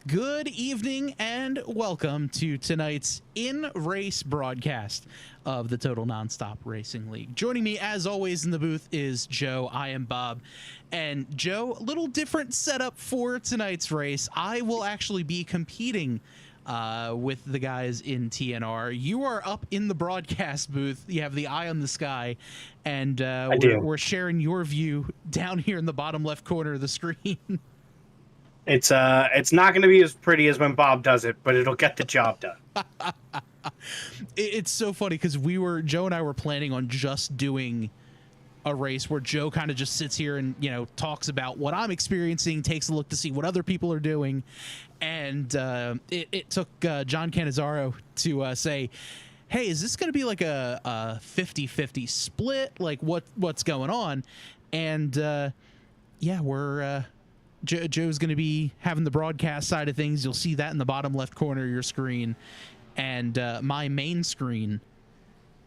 Good evening and welcome to tonight's in-race broadcast of the Total Nonstop Racing League. Joining me, as always, in the booth is Joe. I am Bob. And Joe, a little different setup for tonight's race. I will actually be competing with the guys in TNR. You are up in the broadcast booth. You have the eye on the sky. And we're sharing your view down here in the bottom left corner of the screen. It's not going to be as pretty as when Bob does it, but it'll get the job done. It's so funny because Joe and I were planning on just doing a race where Joe kind of just sits here and, you know, talks about what I'm experiencing, takes a look to see what other people are doing. And it took John Cannizzaro to say, hey, is this going to be like a 50-50 split? Like what's going on? And yeah, we're... Joe's going to be having the broadcast side of things. You'll see that in the bottom left corner of your screen. And my main screen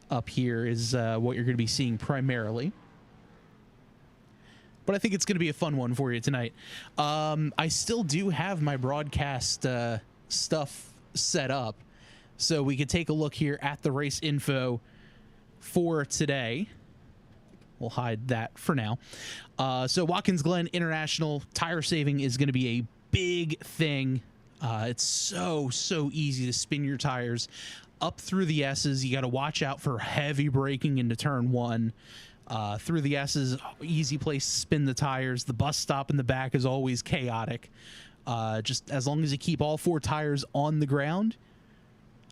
up here is what you're going to be seeing primarily. But I think it's going to be a fun one for you tonight. I still do have my broadcast stuff set up, so we could take a look here at the race info for today. We'll hide that for now. So Watkins Glen International tire saving is going to be a big thing. It's so easy to spin your tires up through the S's. You got to watch out for heavy braking into turn one. Through the S's, easy place to spin the tires. The bus stop in the back is always chaotic. Just as long as you keep all four tires on the ground,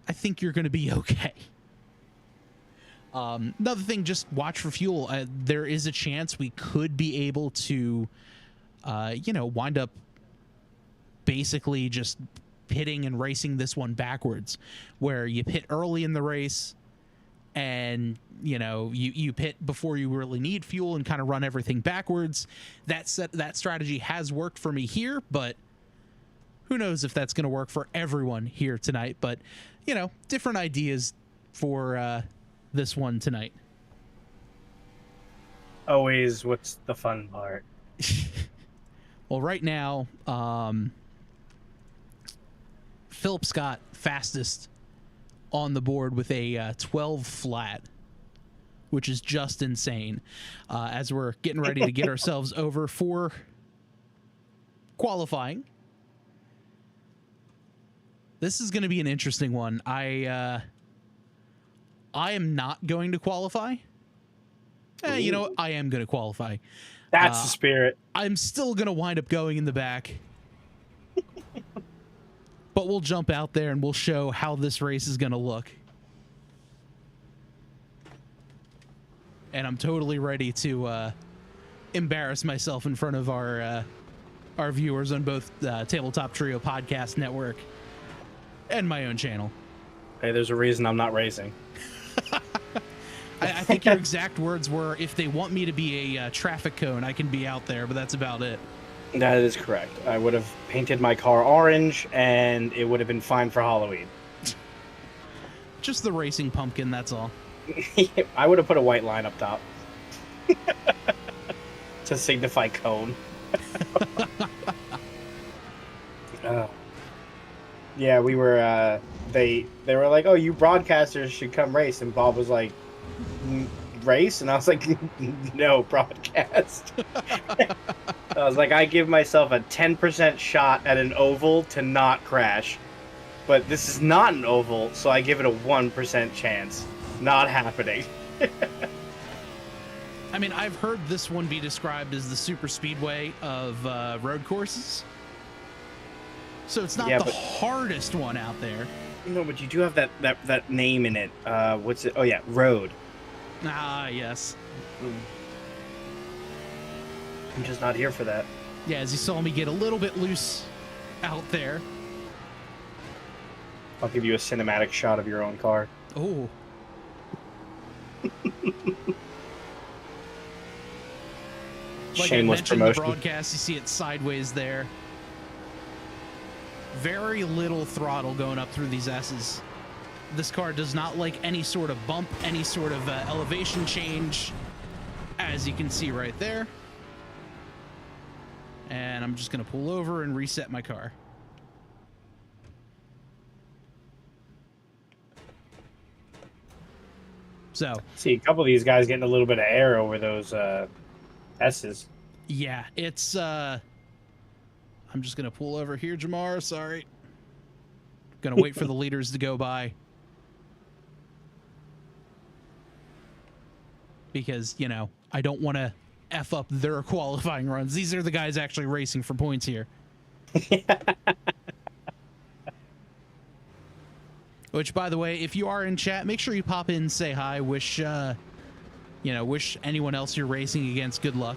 I think you're going to be okay. Another thing, just watch for fuel. There is a chance we could be able to, wind up basically just pitting and racing this one backwards, where you pit early in the race and, you pit before you really need fuel and kind of run everything backwards. That strategy has worked for me here, but who knows if that's going to work for everyone here tonight. But, different ideas for, this one tonight. Always, what's the fun part? Well, right now, Philip Scott fastest on the board with a 12 flat, which is just insane. As we're getting ready to get ourselves over for qualifying. This is going to be an interesting one. I am not going to qualify. I am going to qualify. That's the spirit. I'm still going to wind up going in the back. But we'll jump out there and we'll show how this race is going to look. And I'm totally ready to embarrass myself in front of our viewers on both Tabletop Trio Podcast Network and my own channel. Hey, there's a reason I'm not racing. I think your exact words were, if they want me to be a traffic cone, I can be out there, but that's about it. That is correct. I would have painted my car orange, and it would have been fine for Halloween. Just the racing pumpkin, that's all. I would have put a white line up top. To signify cone. Yeah, we were... They were like, oh, you broadcasters should come race. And Bob was like, race? And I was like, no, broadcast. I was like, I give myself a 10% shot at an oval to not crash. But this is not an oval, so I give it a 1% chance. Not happening. I mean, I've heard this one be described as the super speedway of road courses. So it's not the hardest one out there. No, but you do have that name in it. What's it? Oh, yeah, road. Ah, yes. I'm just not here for that. Yeah, as you saw me get a little bit loose out there. I'll give you a cinematic shot of your own car. Oh. Like Shameless promotion. In the broadcast, you see it sideways there. Very little throttle going up through these S's. This car does not like any sort of bump, any sort of elevation change, as you can see right there. And I'm just going to pull over and reset my car. So see a couple of these guys getting a little bit of air over those S's. yeah, it's I'm just gonna pull over here, Jamar. Sorry. Gonna wait for the leaders to go by. Because, you know, I don't want to F up their qualifying runs. These are the guys actually racing for points here. Which, by the way, if you are in chat, make sure you pop in and say hi. Wish anyone else you're racing against good luck.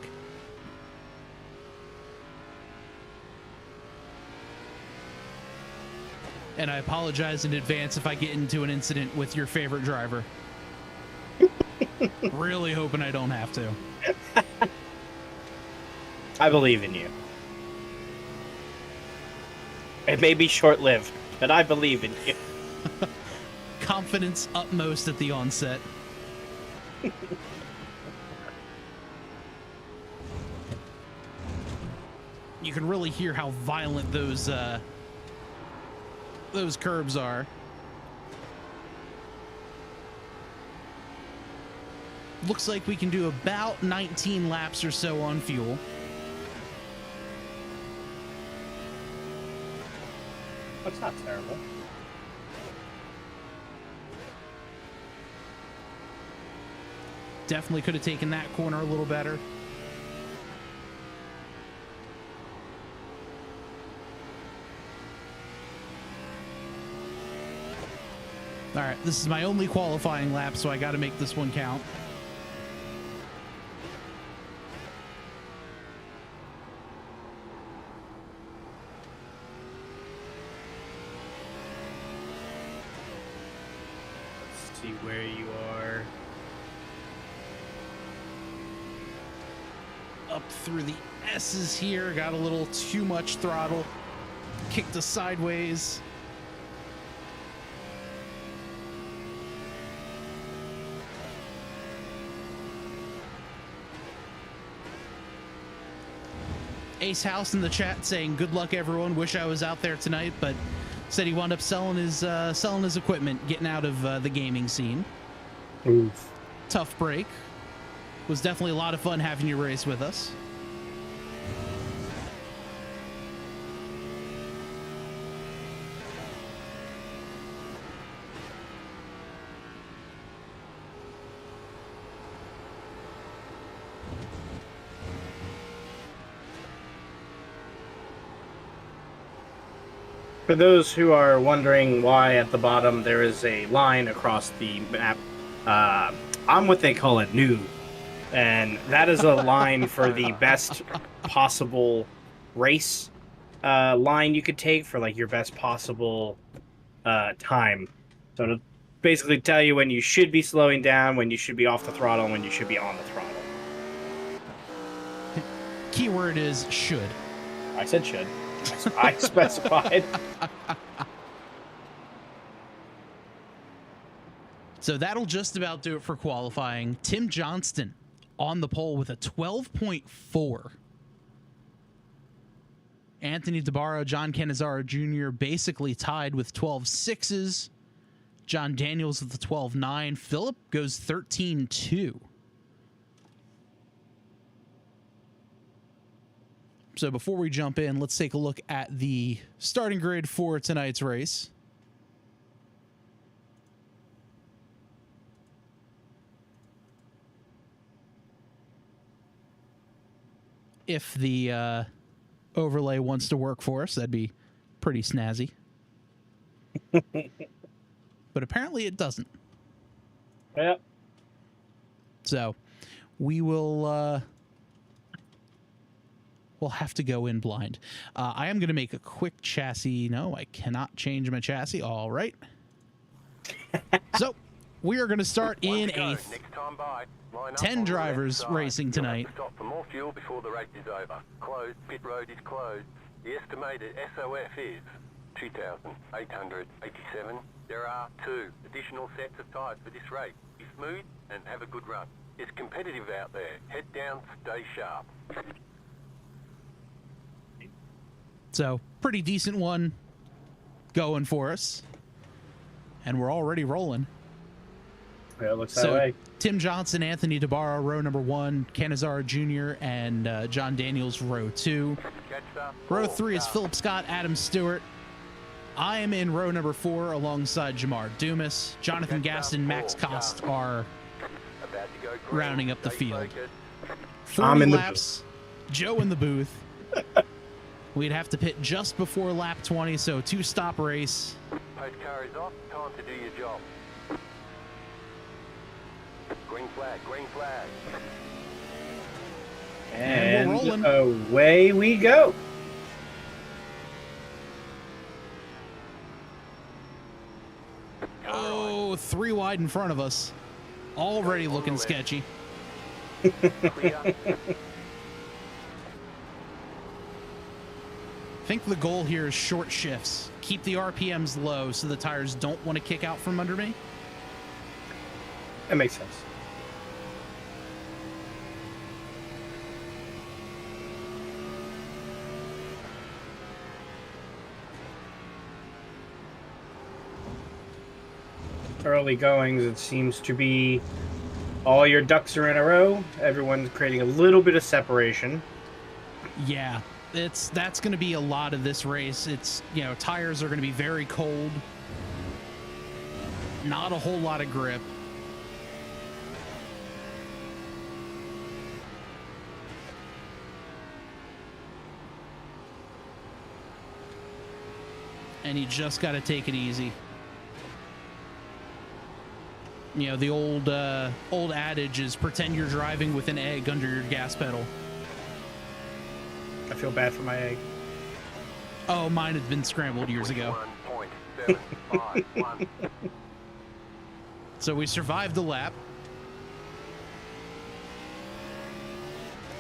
And I apologize in advance if I get into an incident with your favorite driver. Really hoping I don't have to. I believe in you. It may be short-lived, but I believe in you. Confidence utmost at the onset. You can really hear how violent those curbs are. Looks like we can do about 19 laps or so on fuel. That's not terrible. Definitely could have taken that corner a little better. All right, this is my only qualifying lap, so I got to make this one count. Let's see where you are. Up through the S's here. Got a little too much throttle. Kicked us sideways. Ace House in the chat saying, "Good luck, everyone. Wish I was out there tonight," but said he wound up selling his equipment, getting out of the gaming scene. Oof. Tough break. Was definitely a lot of fun having you race with us. For those who are wondering why at the bottom there is a line across the map, I'm what they call a noob. And that is a line for the best possible race line you could take for like your best possible time. So to basically tell you when you should be slowing down, when you should be off the throttle, and when you should be on the throttle. Keyword is should. I said should. I specified. So that'll just about do it for qualifying. Tim Johnston on the pole with a 12.4. Anthony DeBarro, John Canizaro Jr. basically tied with 12.6s. John Daniels with the 12.9. Philip goes 13.2. So before we jump in, let's take a look at the starting grid for tonight's race. If the overlay wants to work for us, that'd be pretty snazzy. But apparently it doesn't. Yep. So we will... we'll have to go in blind. I am going to make a quick chassis. No, I cannot change my chassis. All right. So we are going to start in a 10 drivers racing tonight. Stop for more fuel before the race is over. Closed. Pit road is closed. The estimated SOF is 2,887. There are 2 additional sets of tyres for this race. Be smooth and have a good run. It's competitive out there. Head down, stay sharp. So pretty decent one going for us. And we're already rolling. Yeah, it looks that So way. Tim Johnson, Anthony DeBarra, row number 1, Canizaro Jr., and John Daniels, row 2. Row 3 is Philip Scott, Adam Stewart. I am in row number 4 alongside Jamar Dumas. Jonathan Gaston, Max Kost are rounding up the field. 40 laps, Joe in the booth. We'd have to pit just before lap 20, so 2-stop race. Post car is off. Time to do your job. Green flag, green flag. And we're rolling. Away we go. Oh, 3 wide in front of us. Already looking sketchy. Clear. I think the goal here is short shifts. Keep the RPMs low so the tires don't want to kick out from under me. That makes sense. Early goings, it seems to be all your ducks are in a row. Everyone's creating a little bit of separation. Yeah, that's going to be a lot of this race. It's, you know, tires are going to be very cold. Not a whole lot of grip. And you just got to take it easy. You know, the old adage is pretend you're driving with an egg under your gas pedal. I feel bad for my egg. Oh, mine had been scrambled years ago. 21.751. So we survived the lap.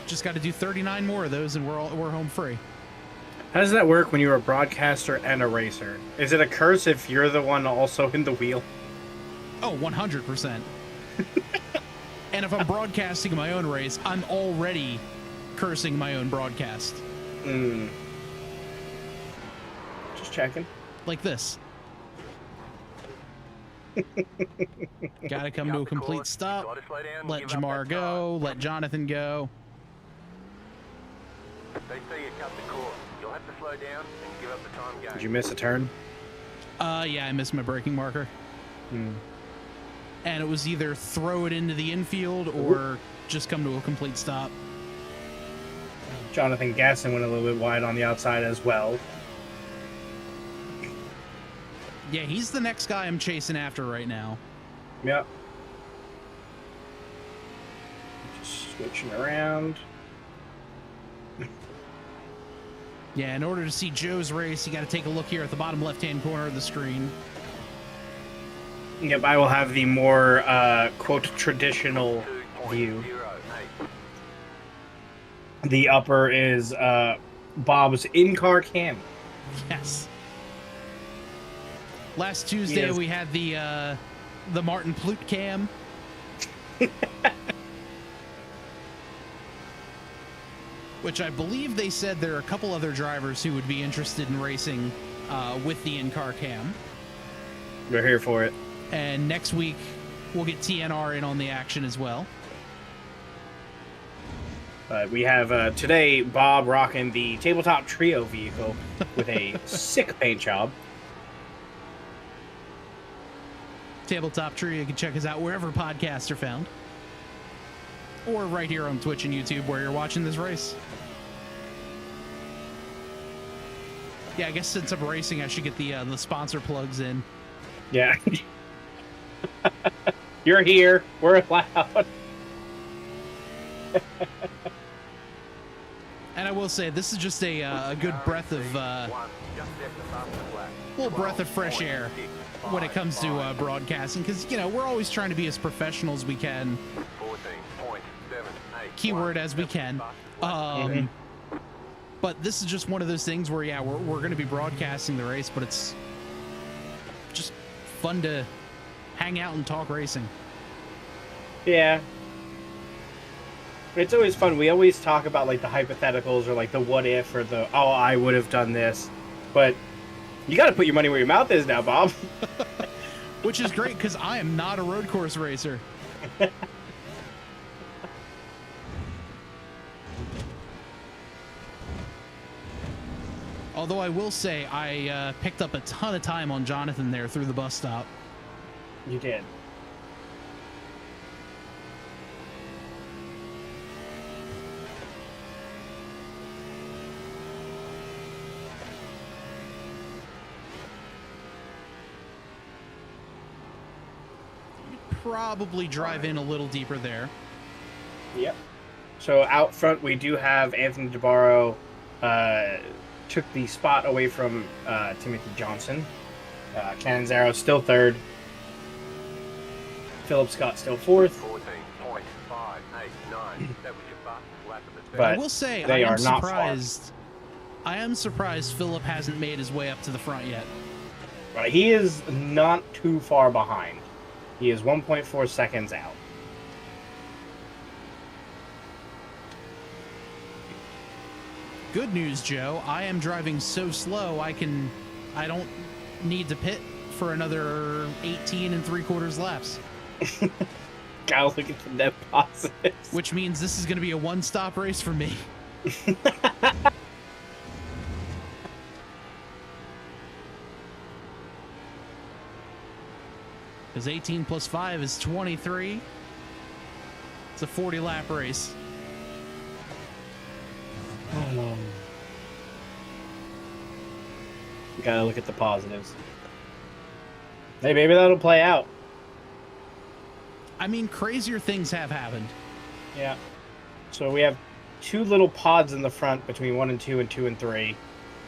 Just got to do 39 more of those and we're home free. How does that work when you're a broadcaster and a racer? Is it a curse if you're the one also in the wheel? Oh, 100%. And if I'm broadcasting my own race, I'm already cursing my own broadcast. Just checking. Like this. Gotta come to a complete stop. Let Jamar go. Let Jonathan go. They say you cut the course. You'll have to slow down and give up the time game. Did you miss a turn? Yeah, I missed my braking marker. And it was either throw it into the infield or just come to a complete stop. Jonathan Gasson went a little bit wide on the outside as well. Yeah, he's the next guy I'm chasing after right now. Yep. Just switching around. Yeah, in order to see Joe's race, you got to take a look here at the bottom left-hand corner of the screen. Yep, I will have the more, quote, traditional view. 2.08. The upper is Bob's in-car cam. Yes. Last Tuesday Yes. we had the Martin Plute cam. Which I believe they said there are a couple other drivers who would be interested in racing with the in-car cam. We're here for it. And next week we'll get TNR in on the action as well. We have today Bob rocking the Tabletop Trio vehicle with a sick paint job. Tabletop Tree, you can check us out wherever podcasts are found. Or right here on Twitch and YouTube where you're watching this race. Yeah, I guess since I'm racing, I should get the sponsor plugs in. Yeah. You're here. We're allowed. And I will say, this is just a good breath of little breath of fresh air when it comes to broadcasting, because you know we're always trying to be as professional as we can. 14.78. Keyword as we can. But this is just one of those things where, yeah, we're going to be broadcasting the race, but it's just fun to hang out and talk racing. Yeah. It's always fun. We always talk about like the hypotheticals or like the what if or the, oh, I would have done this. But you got to put your money where your mouth is now, Bob. Which is great because I am not a road course racer. Although I will say I picked up a ton of time on Jonathan there through the bus stop. You did. Probably drive in a little deeper there. Yep. So out front, we do have Anthony DeBarro took the spot away from Timothy Johnson. Canonzaro still third. Philip Scott still fourth. 14.589. That was your fastest lap of the But I will say they I am are not far. surprised. I am surprised Philip hasn't made his way up to the front yet. Right, he is not too far behind. He is 1.4 seconds out. Good news, Joe. I am driving so slow I don't need to pit for another 18 3/4 laps. Gotta look at the net positives. Which means this is going to be a one-stop race for me. Because 18 plus 5 is 23. It's a 40-lap race. Gotta look at the positives. Hey, maybe that'll play out. I mean, crazier things have happened. Yeah. So we have two little pods in the front between 1 and 2 and 2 and 3.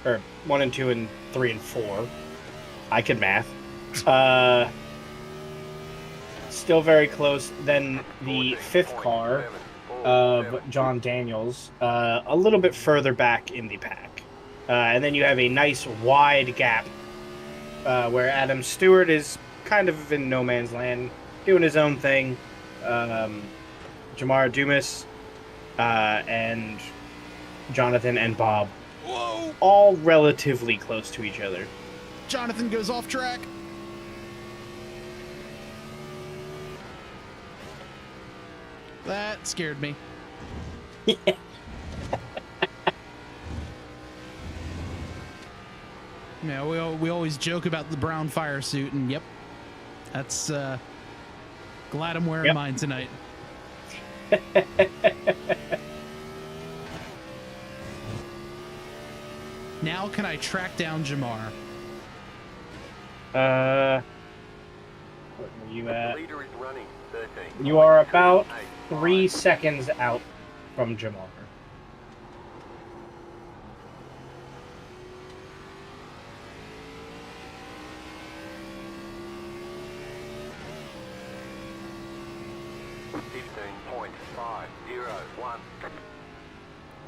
Or 1 and 2 and 3 and 4. I can math. Still very close. Then the fifth car of John Daniels, a little bit further back in the pack. And then you have a nice wide gap where Adam Stewart is kind of in no man's land, doing his own thing. Jamar Dumas and Jonathan and Bob, Whoa! all relatively close to each other. Jonathan goes off track. That scared me. Yeah, we always joke about the brown fire suit, and yep, that's glad I'm wearing mine tonight. Now can I track down Jamar? What were you The at? leader is running 13. You are about 3 seconds out from Jamar.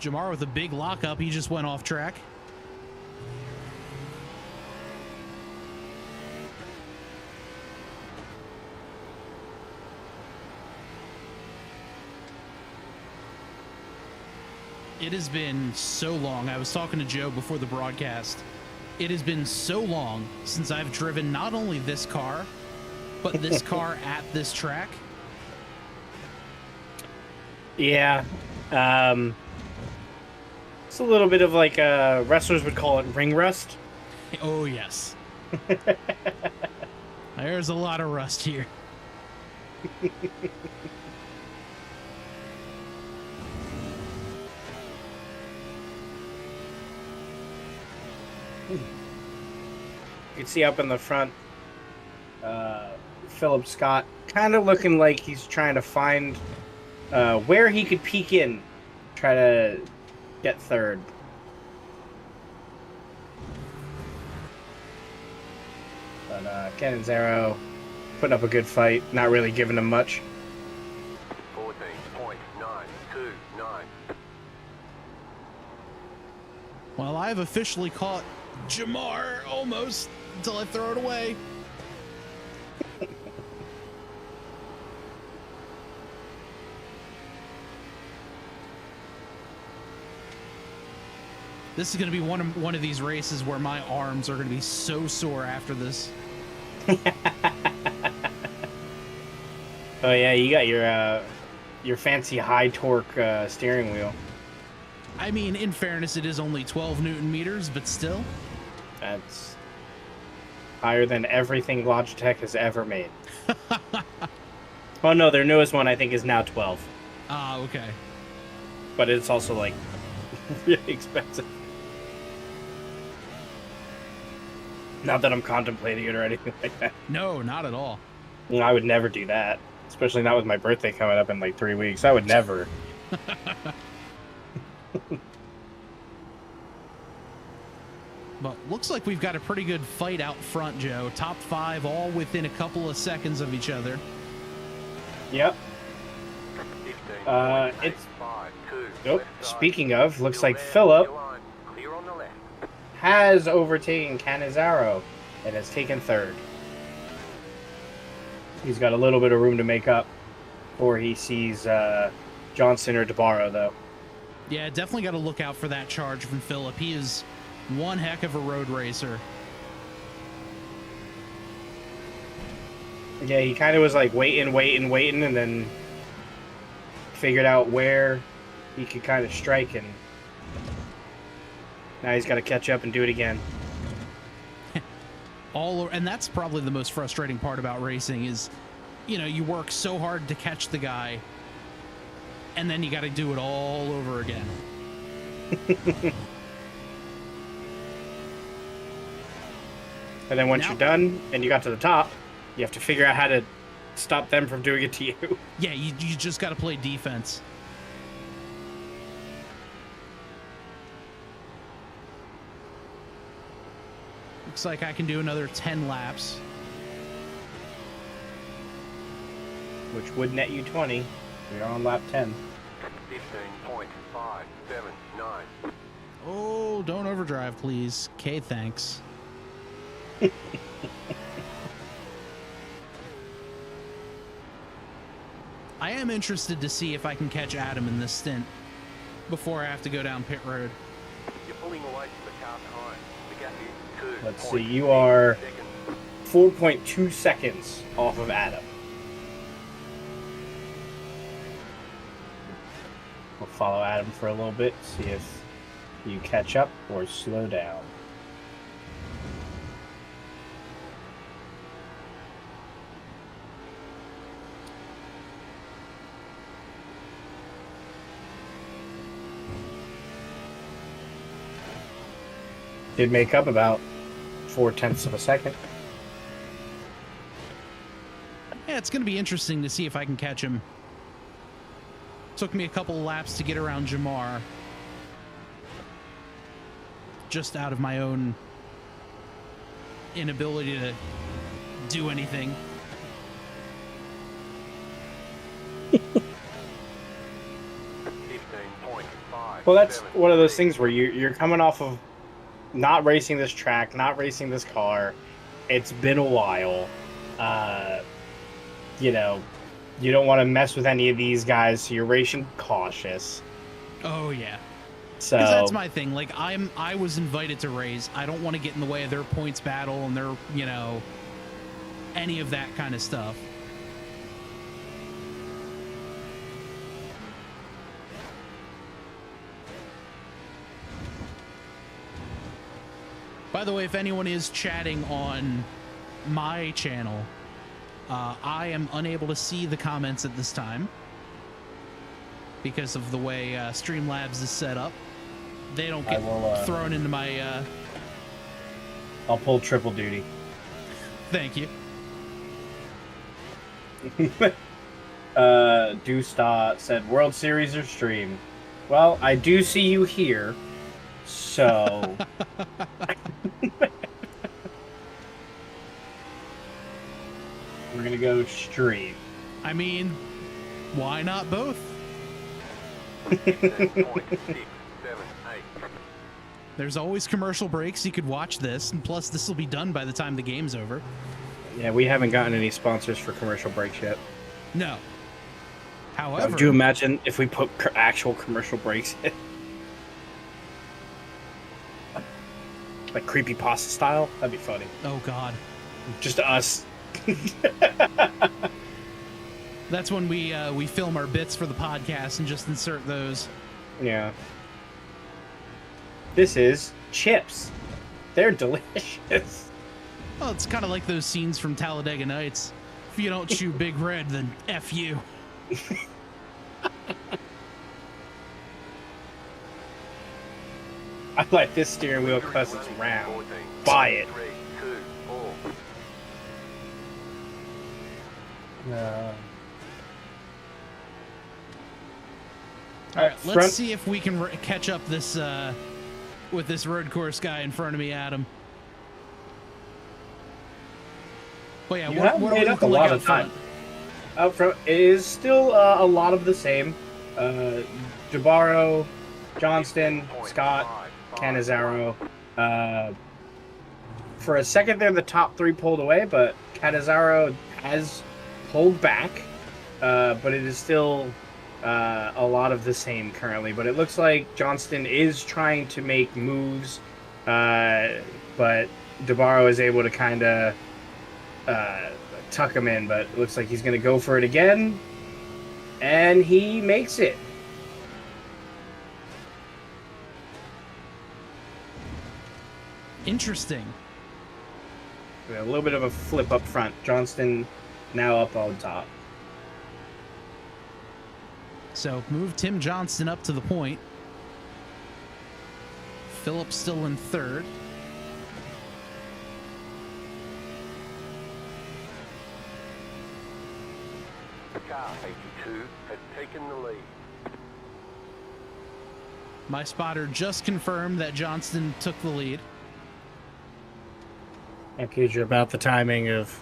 Jamar with a big lockup. He just went off track. It has been so long. I was talking to Joe before the broadcast. It has been so long since I've driven not only this car, but this car at this track. Yeah. It's a little bit of like wrestlers would call it ring rust. Oh, yes. There's a lot of rust here. You can see up in the front, Philip Scott kind of looking like he's trying to find where he could peek in, try to get third. But Canonzaro putting up a good fight, not really giving him much. 14.929. Well, I've officially caught Jamar almost until I throw it away. This is going to be one of these races where my arms are going to be so sore after this. Oh yeah, you got your fancy high torque steering wheel. I mean, in fairness, it is only 12 Newton meters, but still. That's higher than everything Logitech has ever made. Oh no, their newest one I think is now 12. Ah, okay. But it's also like really expensive. Not that I'm contemplating it or anything like that. No, not at all. I would never do that. Especially not with my birthday coming up in like 3 weeks. I would never. But looks like we've got a pretty good fight out front, Joe. Top 5 all within a couple of seconds of each other. Yep. It's... Nope. Speaking of, looks like Philip has overtaken Canizaro and has taken third. He's got a little bit of room to make up before he sees Johnson or DeBarro, though. Yeah, definitely got to look out for that charge from Philip. He is one heck of a road racer. Yeah, he kind of was like waiting, and then figured out where he could kind of strike, and now he's got to catch up and do it again. And that's probably the most frustrating part about racing is, you know, you work so hard to catch the guy, and then you got to do it all over again. And then once you're done and you got to the top, you have to figure out how to stop them from doing it to you. Yeah, you just got to play defense. Looks like I can do another 10 laps. Which would net you 20. We're on lap 10. 15.579. Oh, don't overdrive, please. Okay, thanks. I am interested to see if I can catch Adam in this stint before I have to go down pit road. You're pulling away from the car behind. The gap is 2. Let's see, you are 4.2 seconds off of Adam. We'll follow Adam for a little bit, see if you catch up or slow down. Did make up about 0.4 of a second. Yeah, it's going to be interesting to see if I can catch him. Took me a couple laps to get around Jamar. Just out of my own inability to do anything. Well, that's one of those things where you're coming off of not racing this track, not racing this car. It's been a while. You know, you don't want to mess with any of these guys, so you're racing cautious. Oh, yeah. So because that's my thing. Like, I was invited to race. I don't want to get in the way of their points battle and their, you know, any of that kind of stuff. By the way, if anyone is chatting on my channel, I am unable to see the comments at this time because of the way Streamlabs is set up. They don't get thrown into my... I'll pull triple duty. Thank you. Dewsta said, World Series or stream? Well, I do see you here, so... We're gonna go stream. I mean, why not both? There's always commercial breaks. You could watch this, and plus this will be done by the time the game's over. Yeah, we haven't gotten any sponsors for commercial breaks yet. No. However... Would you imagine if we put actual commercial breaks in? Like creepypasta style? That'd be funny. Oh, God. Just us. That's when we film our bits for the podcast and just insert those. Yeah. This is chips. They're delicious. Well, it's kind of like those scenes from Talladega Nights. If you don't chew Big Red, then F you. I like this steering wheel because it's round. Buy it. All right, let's see if we can catch up this with this road course guy in front of me, Adam. But yeah, what are we looking like out front? Out front is still a lot of the same. Jabaro, Johnston, Scott, Canizaro. For a second there, the top three pulled away, but Canizaro has pulled back. But it is still a lot of the same currently. But it looks like Johnston is trying to make moves, but Jabaro is able to kind of tuck him in, but it looks like he's going to go for it again, and he makes it. Interesting. A little bit of a flip up front. Johnston now up on top. So move Tim Johnston up to the point. Phillips still in third. Car 82 has taken the lead. My spotter just confirmed that Johnston took the lead. That gives you about the timing of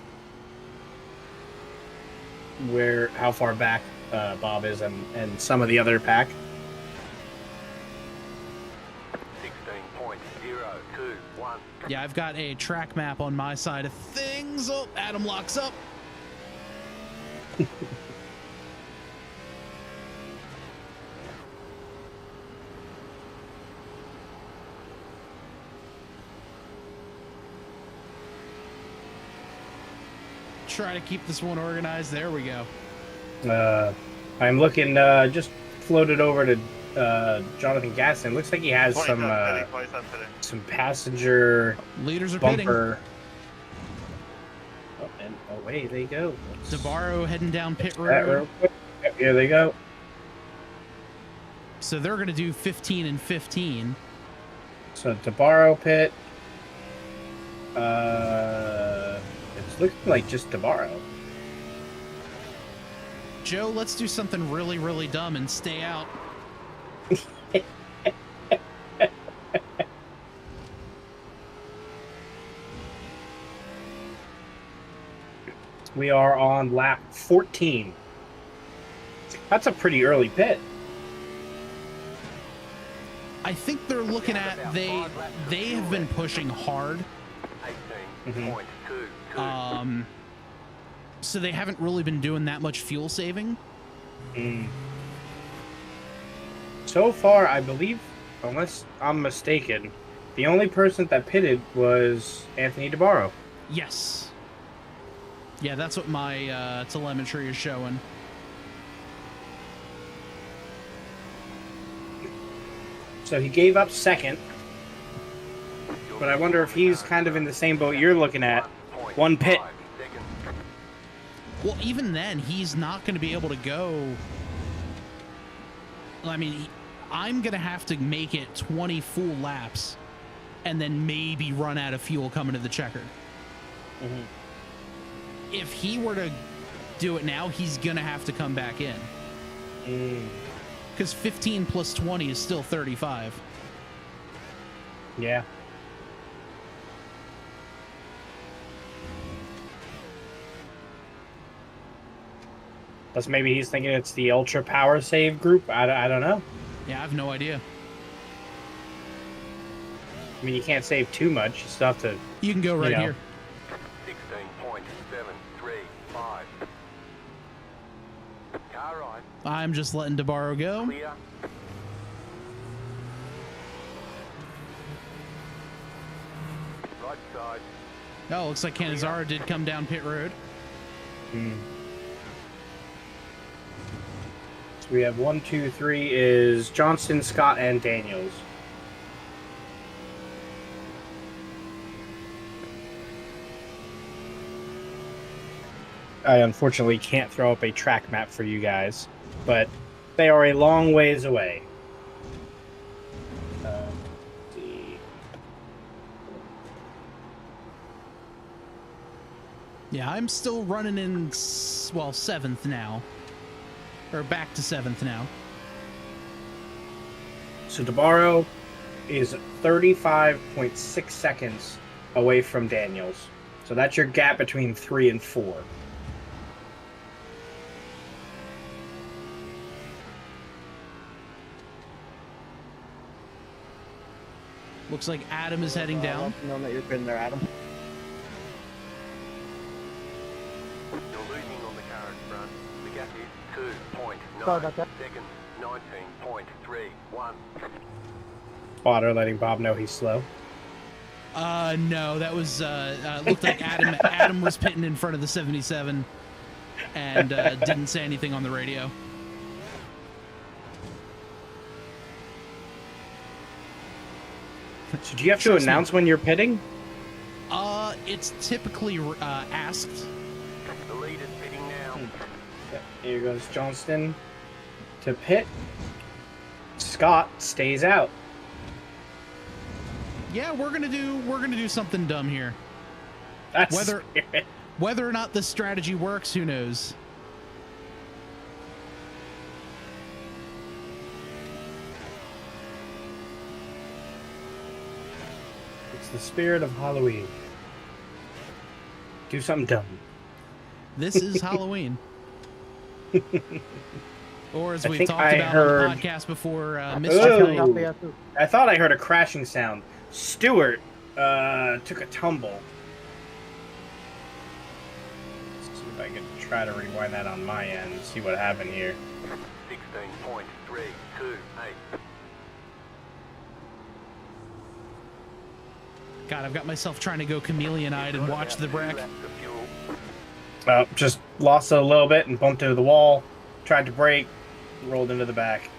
how far back Bob is and some of the other pack. 16.021. Yeah, I've got a track map on my side of things. Oh, Adam locks up. Try to keep this one organized. There we go. I'm looking, just floated over to Jonathan Gaston. Looks like he has some passenger leaders are bumper. Oh, and away they go. Jabaro heading down pit road. Yep, here they go. So they're going to do 15 and 15. So Jabaro pit. It's looking like just Jabaro. Joe, let's do something really, really dumb and stay out. We are on lap 14. That's a pretty early pit. I think they're looking at they have been pushing hard. 18.22. So they haven't really been doing that much fuel saving. So far, I believe, unless I'm mistaken, the only person that pitted was Anthony Jabaro. Yes. Yeah, that's what my telemetry is showing. So he gave up second. But I wonder if he's kind of in the same boat you're looking at. One pit. Well, even then, he's not going to be able to go. I mean, I'm going to have to make it 20 full laps and then maybe run out of fuel coming to the checkered. If he were to do it now, he's going to have to come back in. Because 15 plus 20 is still 35. Yeah. Plus, maybe he's thinking it's the Ultra Power Save group. I don't know. Yeah, I have no idea. I mean, you can't save too much. You still have to... You can go right here. 16.735. Car right. I'm just letting Jabaro go. Clear. Right side. Oh, looks like Canizaro did come down pit road. We have 1, 2, 3 is Johnston, Scott, and Daniels. I unfortunately can't throw up a track map for you guys, but they are a long ways away. Let's see. Yeah, I'm still running in, well, 7th now. Or back to 7th now. So DeBarro is 35.6 seconds away from Daniels. So that's your gap between 3 and 4. Looks like Adam is heading down. Know that you're good there, Adam. You're losing on the current front. The gap is 2.9 Sorry about that. seconds, 19.31. Spotter letting Bob know he's slow. No, that was, looked like Adam was pitting in front of the 77 and didn't say anything on the radio. So do you have to announce when you're pitting? It's typically asked. The lead is pitting now. Here goes Johnston to pit. Scott stays out. Yeah, we're gonna do something dumb here. That's Whether or not this strategy works, who knows? It's the spirit of Halloween. Do something dumb. This is Halloween. Or as I we've think talked I about heard- on the podcast before, Ooh. Mischief Night. I thought I heard a crashing sound. Stewart took a tumble. Let's see if I can try to rewind that on my end and see what happened here. 16.328. God, I've got myself trying to go chameleon-eyed and watch the wreck. Just lost it a little bit and bumped into the wall. Tried to brake, rolled into the back.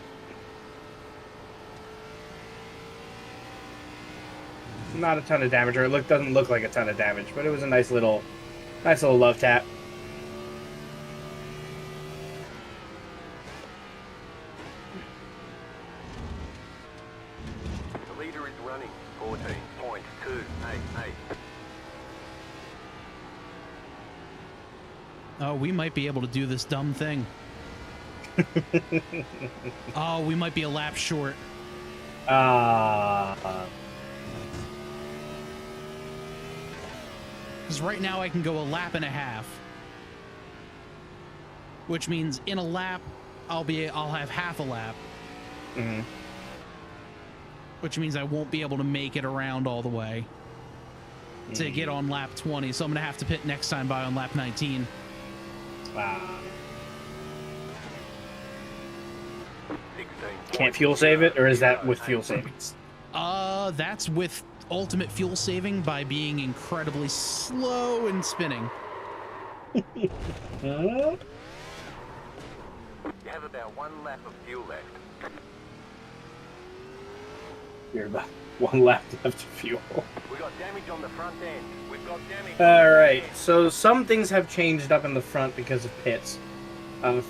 Not a ton of damage, or it doesn't look like a ton of damage, but it was a nice little love tap. The leader is running 14.288. Oh, we might be able to do this dumb thing. Oh, we might be a lap short. Because right now I can go a lap and a half, which means in a lap I'll have half a lap, Mm-hmm. which means I won't be able to make it around all the way to get on lap 20. So I'm gonna have to pit next time by on lap 19. Can't fuel save it, or is that with fuel savings? That's with ultimate fuel saving by being incredibly slow and spinning. You have about 1 lap of fuel left. You're about 1 lap left to fuel. We got damage on the front end. We've got damage. Alright, so some things have changed up in the front because of pits.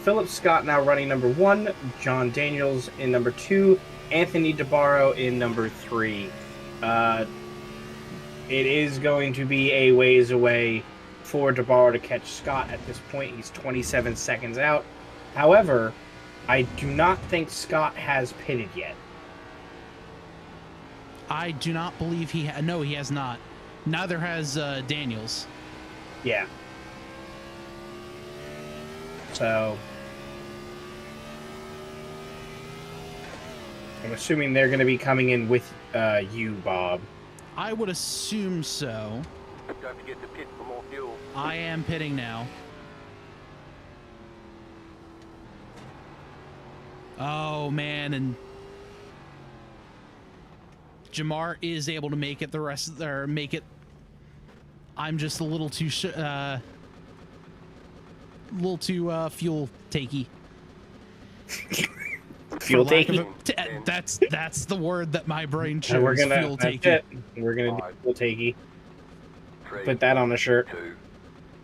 Philip Scott now running number 1, John Daniels in number 2, Anthony DeBarro in number 3. It is going to be a ways away for DeBarro to catch Scott at this point. He's 27 seconds out. However, I do not think Scott has pitted yet. I do not believe no, he has not. Neither has Daniels. Yeah. So I'm assuming they're going to be coming in with you, Bob. I would assume so. Don't forget to pit for more fuel. I am pitting now. Oh man, and Jamar is able to make it make it. I'm just a little too fuel takey. Fuel taking. That's the word that my brain chose. And we're gonna fuel taking. that's it. We're gonna do fuel takey. 3, Put that on a shirt. 2,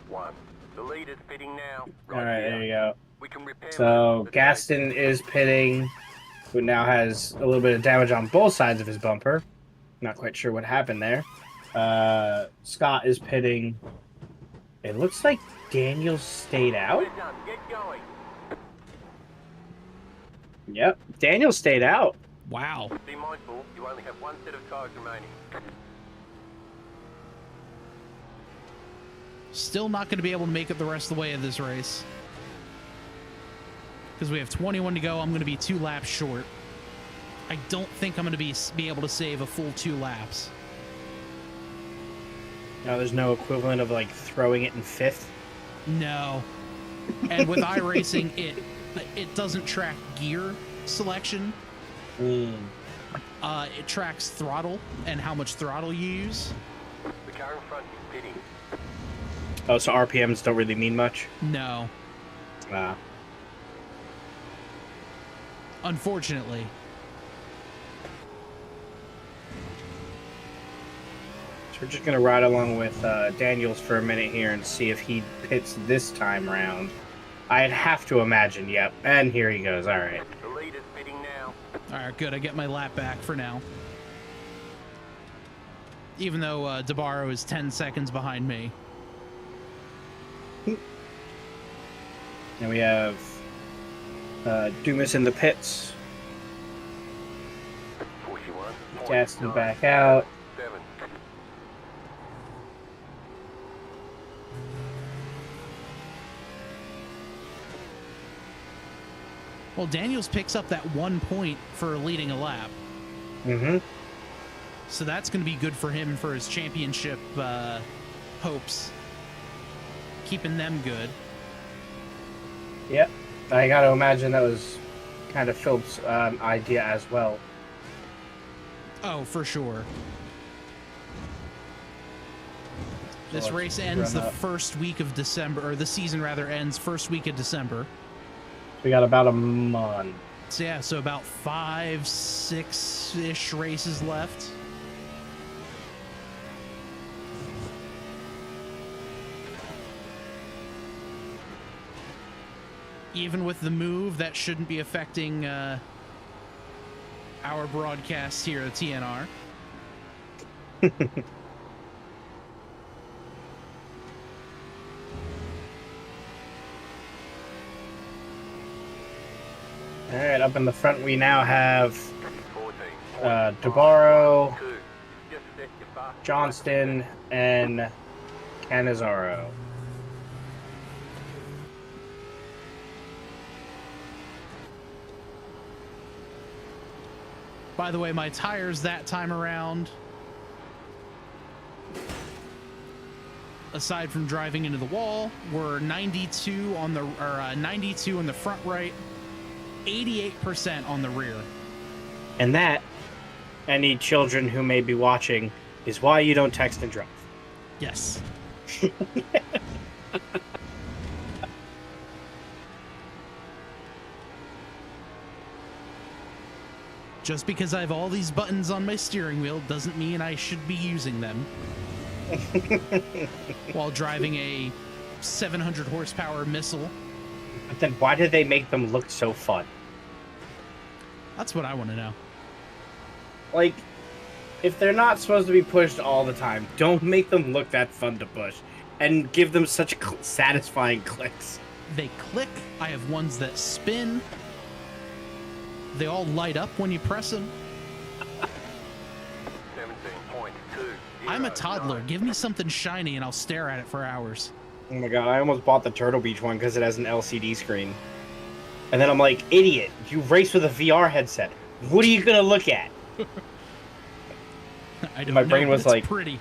1. The lead is pitting now. All right, there you go. We can repair So Gaston is pitting, who now has a little bit of damage on both sides of his bumper. Not quite sure what happened there. Scott is pitting. It looks like Daniel stayed out. We're done. Get going. Yep, Daniel stayed out. Wow. Be mindful, you only have one set of tires remaining. Still not going to be able to make it the rest of the way of this race. Because we have 21 to go. I'm going to be 2 laps short. I don't think I'm going to be able to save a full 2 laps. No, there's no equivalent of like throwing it in 5th. No. And with iRacing, it doesn't track gear selection. It tracks throttle and how much throttle you use. The car in front is pitting. Oh, so RPMs don't really mean much? No. Ah. Unfortunately. So we're just going to ride along with Daniels for a minute here and see if he pits this time round. I'd have to imagine, yep. And here he goes, all right. The lead is pitting now. All right, good. I get my lap back for now. Even though DeBarro is 10 seconds behind me. And we have Dumas in the pits. 41. Gaston back out. 7. Well, Daniels picks up that 1 point for leading a lap. Mm-hmm. So that's going to be good for him for his championship hopes. Keeping them good. Yep. I got to imagine that was kind of Phil's idea as well. Oh, for sure. This let's race ends the run up. first week of December, or the season rather ends first week of December. We got about a month. So yeah, so about 5, 6-ish races left. Even with the move, that shouldn't be affecting our broadcast here at TNR. All right, up in the front we now have 14. DeBarro, 2. Just set your fast Johnston, and Canizaro. By the way, my tires that time around, aside from driving into the wall, were 92 on the 92 on the front right, 88% on the rear. And that, any children who may be watching, is why you don't text and drive. Yes. Just because I have all these buttons on my steering wheel doesn't mean I should be using them while driving a 700 horsepower missile. But then why did they make them look so fun? That's what I want to know. Like, if they're not supposed to be pushed all the time, don't make them look that fun to push. And give them such satisfying clicks. They click. I have ones that spin. They all light up when you press them. 17.2. I'm a toddler. Give me something shiny and I'll stare at it for hours. Oh my god, I almost bought the Turtle Beach one because it has an LCD screen. And then I'm like, idiot, you race with a VR headset. What are you going to look at? I don't My know, brain but was it's like- pretty.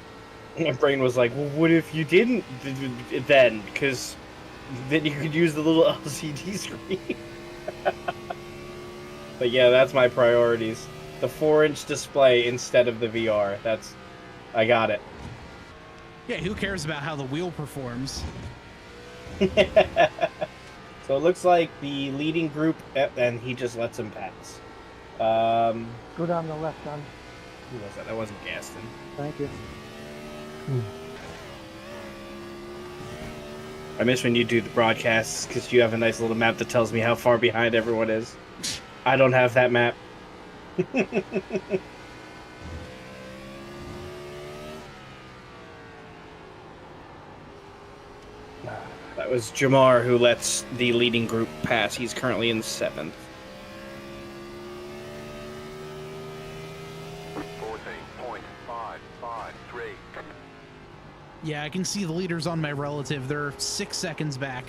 My brain was like, well, what if you didn't then? Because then you could use the little LCD screen. But yeah, that's my priorities. The 4-inch display instead of the VR. I got it. Yeah, who cares about how the wheel performs? So So it looks like the leading group, and he just lets him pass. Go down the left, John. Who was that? That wasn't Gaston. Thank you. I miss when you do the broadcasts because you have a nice little map that tells me how far behind everyone is. I don't have that map. That was Jamar who lets the leading group pass. He's currently in 7th. 14.553. Yeah, I can see the leaders on my relative. They're 6 seconds back.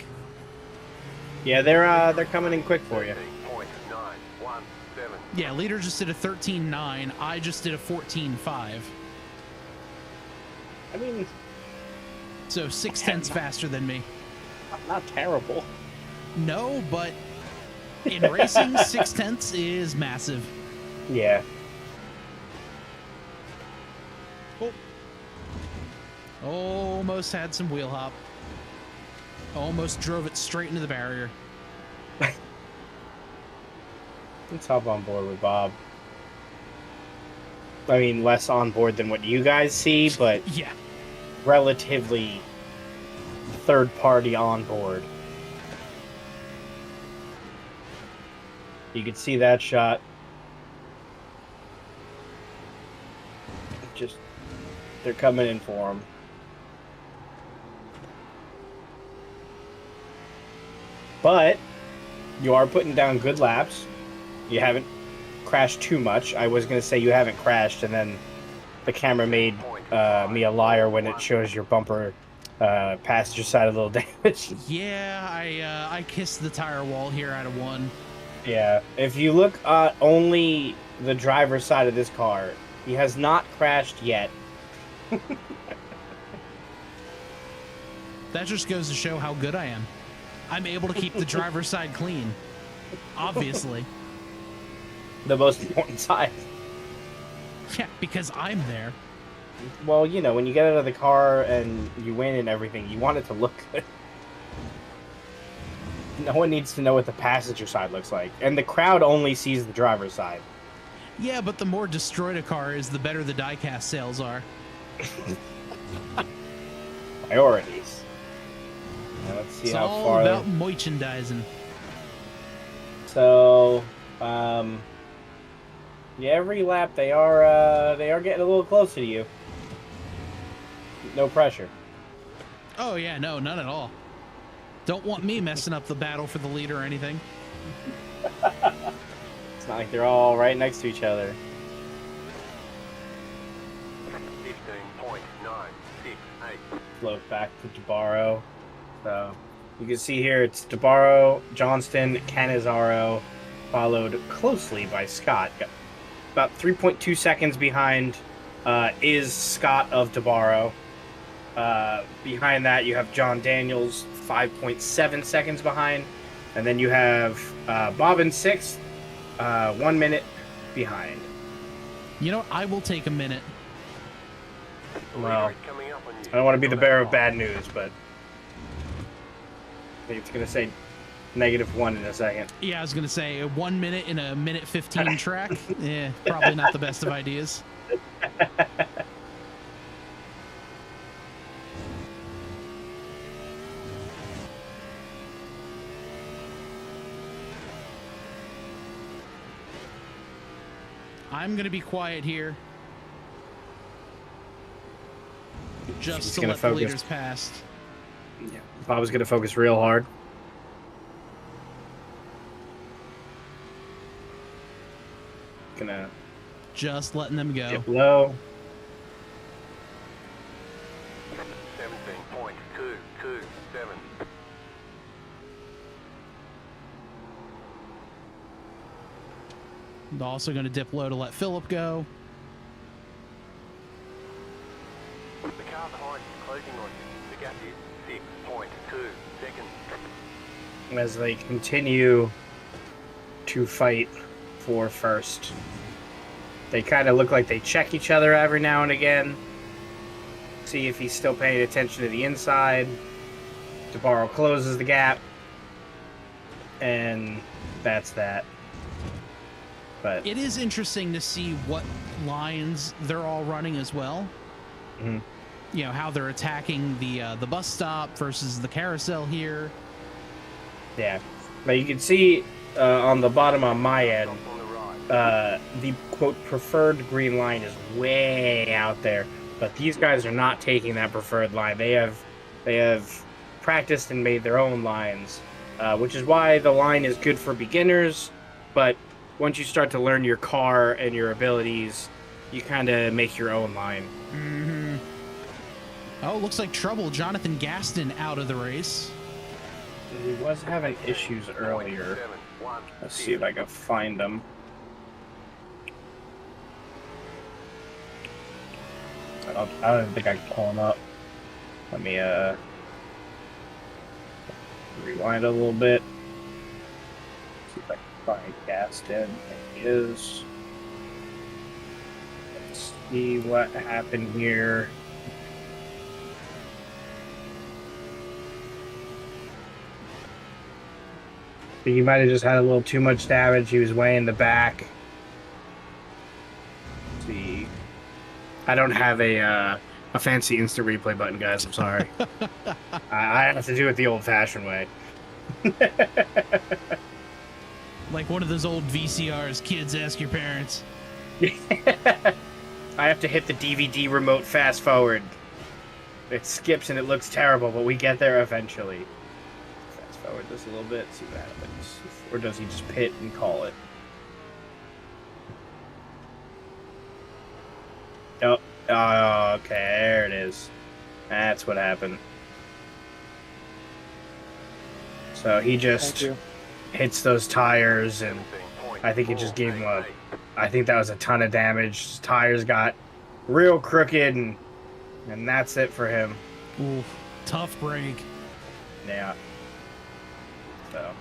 Yeah, they're coming in quick for you. 13.917. Yeah, leader just did a 13.9. I just did a 14.5. I mean, So 6/10 faster than me. not terrible. No, but in racing, 6/10 is massive. Yeah. Oh. Almost had some wheel hop. Almost drove it straight into the barrier. Let's hop on board with Bob. I mean, less on board than what you guys see, but Yeah. relatively third party on board. You can see that shot. Just, they're coming in for him. But you are putting down good laps. You haven't crashed too much. I was going to say you haven't crashed, and then the camera made me a liar when it shows your bumper passenger side a little damage. Yeah, I kissed the tire wall here out of 1. Yeah, if you look at only the driver's side of this car, he has not crashed yet. That just goes to show how good I am. I'm able to keep the driver's side clean. Obviously. The most important side. Yeah, because I'm there. Well, you know, when you get out of the car and you win and everything, you want it to look good. No one needs to know what the passenger side looks like. And the crowd only sees the driver's side. Yeah, but the more destroyed a car is, the better the diecast sales are. Priorities. Now let's see It's how all far... about merchandising. So, yeah, every lap they are getting a little closer to you. No pressure. Oh yeah, no, none at all. Don't want me messing up the battle for the lead or anything. It's not like they're all right next to each other. 15.968. Float back to Jabaro. So you can see here it's Jabaro, Johnston, Canizaro, followed closely by Scott. About 3.2 seconds behind is Scott of Jabaro. Behind that you have John Daniels, 5.7 seconds behind. And then you have Bob in 6th, 1 minute behind. You know what? I will take a minute. Well, I don't want to be the bearer of bad news, but I think it's going to say -1 in a second. Yeah, I was gonna say a 1 minute in a minute 15 track. Yeah, probably not the best of ideas. I'm gonna be quiet here, just to let the leaders pass. Yeah, Bob's going to focus real hard. Gonna Just letting them go. dip low. 17.227. I'm also gonna dip low to let Philip go. The car behind is closing on you. The gap is 6.2 seconds. As they continue to fight for first. They kind of look like they check each other every now and again. See if he's still paying attention to the inside. Jabaro closes the gap. and that's that. But it is interesting to see what lines they're all running as well. Mm-hmm. You know, how they're attacking the bus stop versus the carousel here. Yeah, but you can see on the bottom on my end, the quote preferred green line is way out there. But these guys are not taking that preferred line. They have practiced and made their own lines, which is why the line is good for beginners. But once you start to learn your car and your abilities, you kind of make your own line. Mm-hmm. Oh, looks like trouble. Jonathan Gaston out of the race. He was having issues earlier. Let's see if I can find him. I don't think I can pull him up. Let me rewind a little bit. See if I can find Gaston. There he is. Let's see what happened here. He might have just had a little too much damage. He was way in the back. Let's see. I don't have a fancy instant replay button, guys. I'm sorry. I have to do it the old-fashioned way. Like one of those old VCRs, kids ask your parents. I have to hit the DVD remote fast forward. It skips and it looks terrible, but we get there eventually. Fast forward this a little bit, see what happens. Or does he just pit and call it? Oh, okay, there it is. That's what happened. So he just hits those tires, and I think it just gave him a... I think that was a ton of damage. His tires got real crooked, and that's it for him. Ooh, tough break. Yeah. So...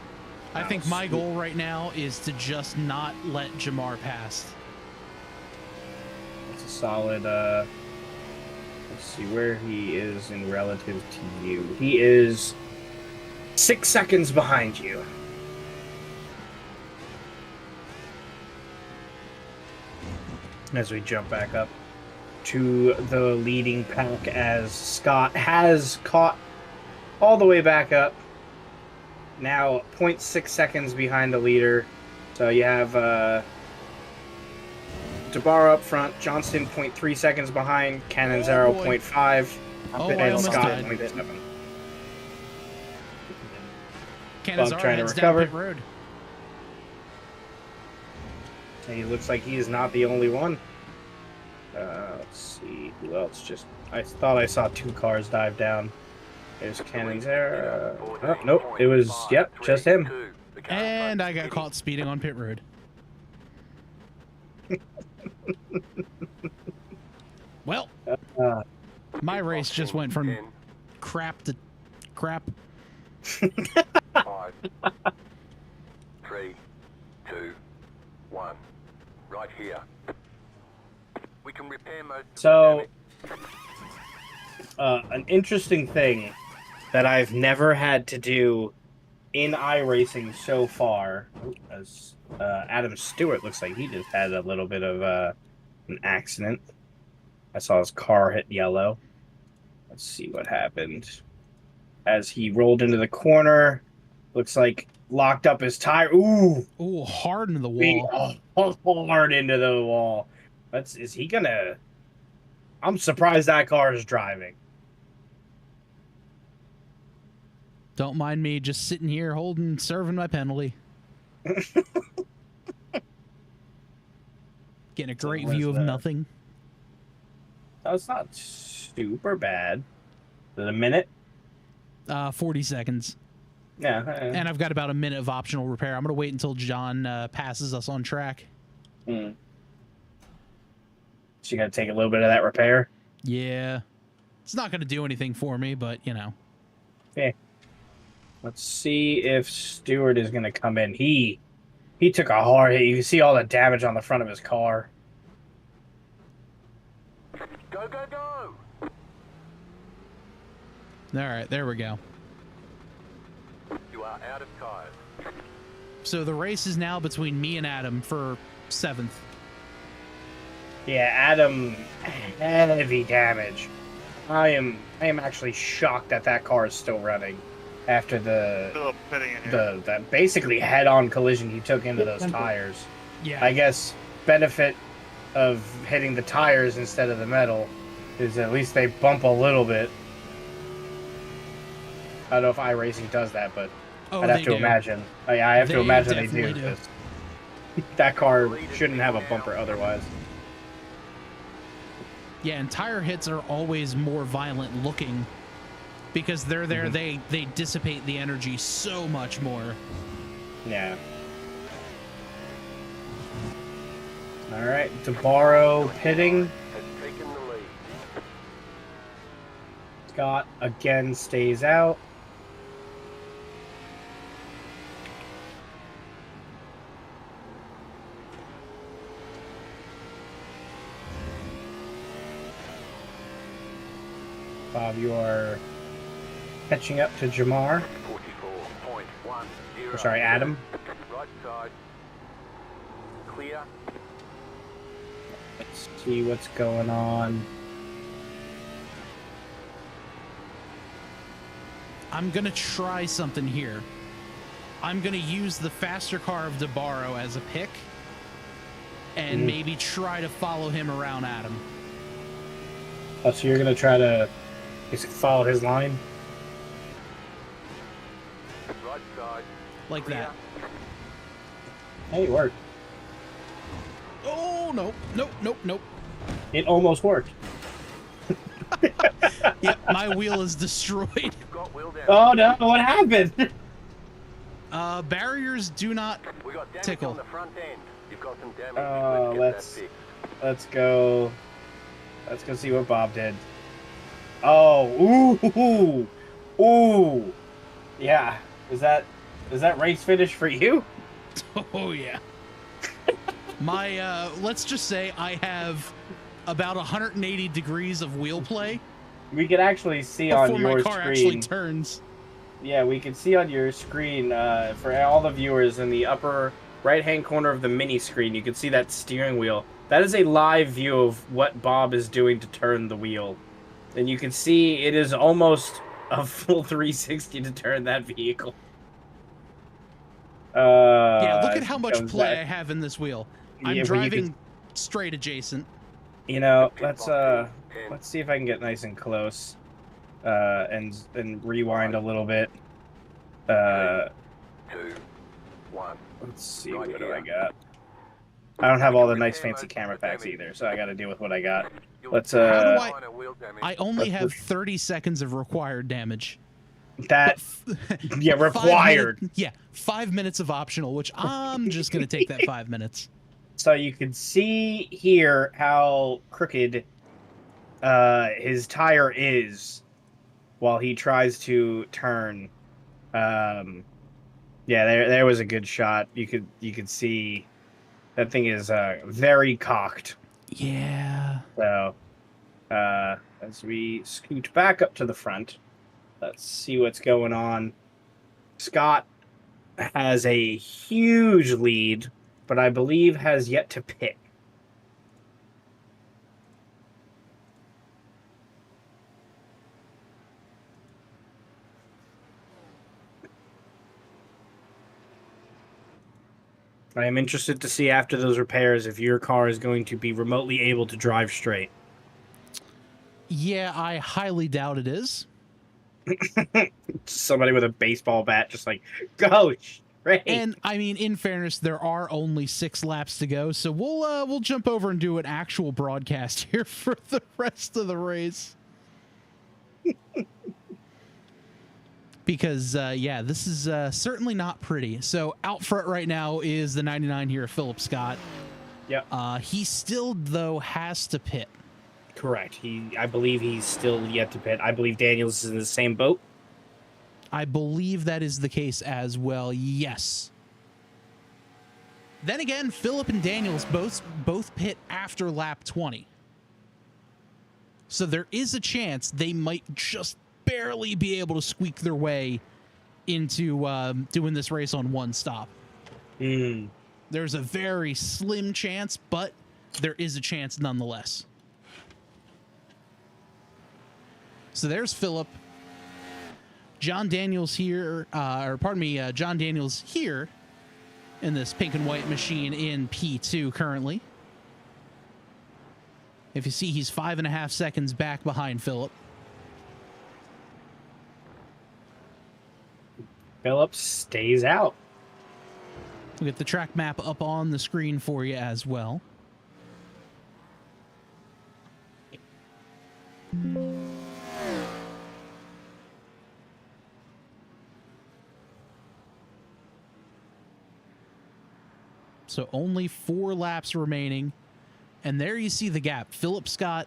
I think my goal right now is to just not let Jamar pass. It's a solid, let's see where he is in relative to you. He is 6 seconds behind you. As we jump back up to the leading pack, as Scott has caught all the way back up. Now 0.6 seconds behind the leader. So you have Jabbar up front, Johnston 0.3 seconds behind, Kanaan 0.5, and Scott 0.7. Bob trying to recover. Road. And he looks like he is not the only one. Let's see who else. Just I thought I saw 2 cars dive down. There's Kanaan there. Oh, nope, it was just him. And I got caught speeding on pit road. Well, my race just went from crap to crap. 5, 3, 2, 1. Right here. We can repair most. So, an interesting thing that I've never had to do in iRacing so far, as Adam Stewart looks like he just had a little bit of an accident. I saw his car hit yellow. Let's see what happened. As he rolled into the corner, looks like locked up his tire. Ooh, hard into the wall. Hard into the wall. Is he gonna? I'm surprised that car is driving. Don't mind me just sitting here serving my penalty. Getting a great view of nothing. That was not super bad. Is it a minute? 40 seconds. Yeah. And I've got about a minute of optional repair. I'm going to wait until John passes us on track. So you got to take a little bit of that repair? Yeah. It's not going to do anything for me, but, you know. Okay. Let's see if Stewart is going to come in. He took a hard hit. You can see all the damage on the front of his car. Go, go, go! All right, there we go. You You are out of tires. So the race is now between me and Adam for 7th. Yeah, Adam, heavy damage. I am actually shocked that car is still running after the that basically head-on collision he took into those tires. Yeah. I guess benefit of hitting the tires instead of the metal is at least they bump a little bit. I don't know if iRacing does that, but I'd have to imagine. I have to imagine they do. That car shouldn't have a bumper otherwise. Yeah, and tire hits are always more violent looking because they're there. They dissipate the energy so much more. Yeah. All right, DeBarro pitting. Scott again stays out. Bob, you are catching up to Jamar. 44.10. Sorry, Adam. Right side. Clear. Let's see what's going on. I'm going to try something here. I'm going to use the faster car of DeBarro as a pick and maybe try to follow him around Adam. Oh, so you're going to try to follow his line? Right side. Like that. Hey, it worked. Oh, nope. It almost worked. Yep, my wheel is destroyed. Oh no, what happened? Barriers do not tickle. On the front end. You've got some damage. Let's go see what Bob did. Oh, ooh. Yeah. Is that race finish for you? Oh yeah. My let's just say I have about 180 degrees of wheel play. We can actually see on your my car screen. Actually turns. Yeah, we can see on your screen for all the viewers in the upper right-hand corner of the mini screen. You can see that steering wheel. That is a live view of what Bob is doing to turn the wheel, and you can see it is almost a full 360 to turn that vehicle. Yeah, look at how much play I have in this wheel. I'm driving straight adjacent. You know, let's see if I can get nice and close, and rewind a little bit. 2, 1. Let's see, what do I got? I don't have all the nice fancy camera packs either, so I got to deal with what I got. Let's I only have 30 seconds of required damage. That yeah, required. 5 minutes of optional, which I'm just gonna take that 5 minutes. So you can see here how crooked his tire is while he tries to turn. Yeah, there was a good shot. You could see that thing is very cocked. Yeah. So as we scoot back up to the front, let's see what's going on. Scott has a huge lead, but I believe has yet to pit. I am interested to see after those repairs if your car is going to be remotely able to drive straight. Yeah, I highly doubt it is. Somebody with a baseball bat just like, go straight. And I mean, in fairness, there are only 6 laps to go, so we'll jump over and do an actual broadcast here for the rest of the race. Because yeah, this is certainly not pretty. So out front right now is the 99 here, Philip Scott. Yep. He still though has to pit. Correct. I believe he's still yet to pit. I believe Daniels is in the same boat. I believe that is the case as well. Yes. Then again, Philip and Daniels both pit after lap 20. So there is a chance they might just barely be able to squeak their way into doing this race on one stop. There's a very slim chance, but there is a chance nonetheless. So there's Philip. John Daniels here, John Daniels here in this pink and white machine in P2 currently. If you see, he's 5.5 seconds back behind Philip. Philip stays out. We'll get the track map up on the screen for you as well. So only 4 laps remaining. And there you see the gap. Philip Scott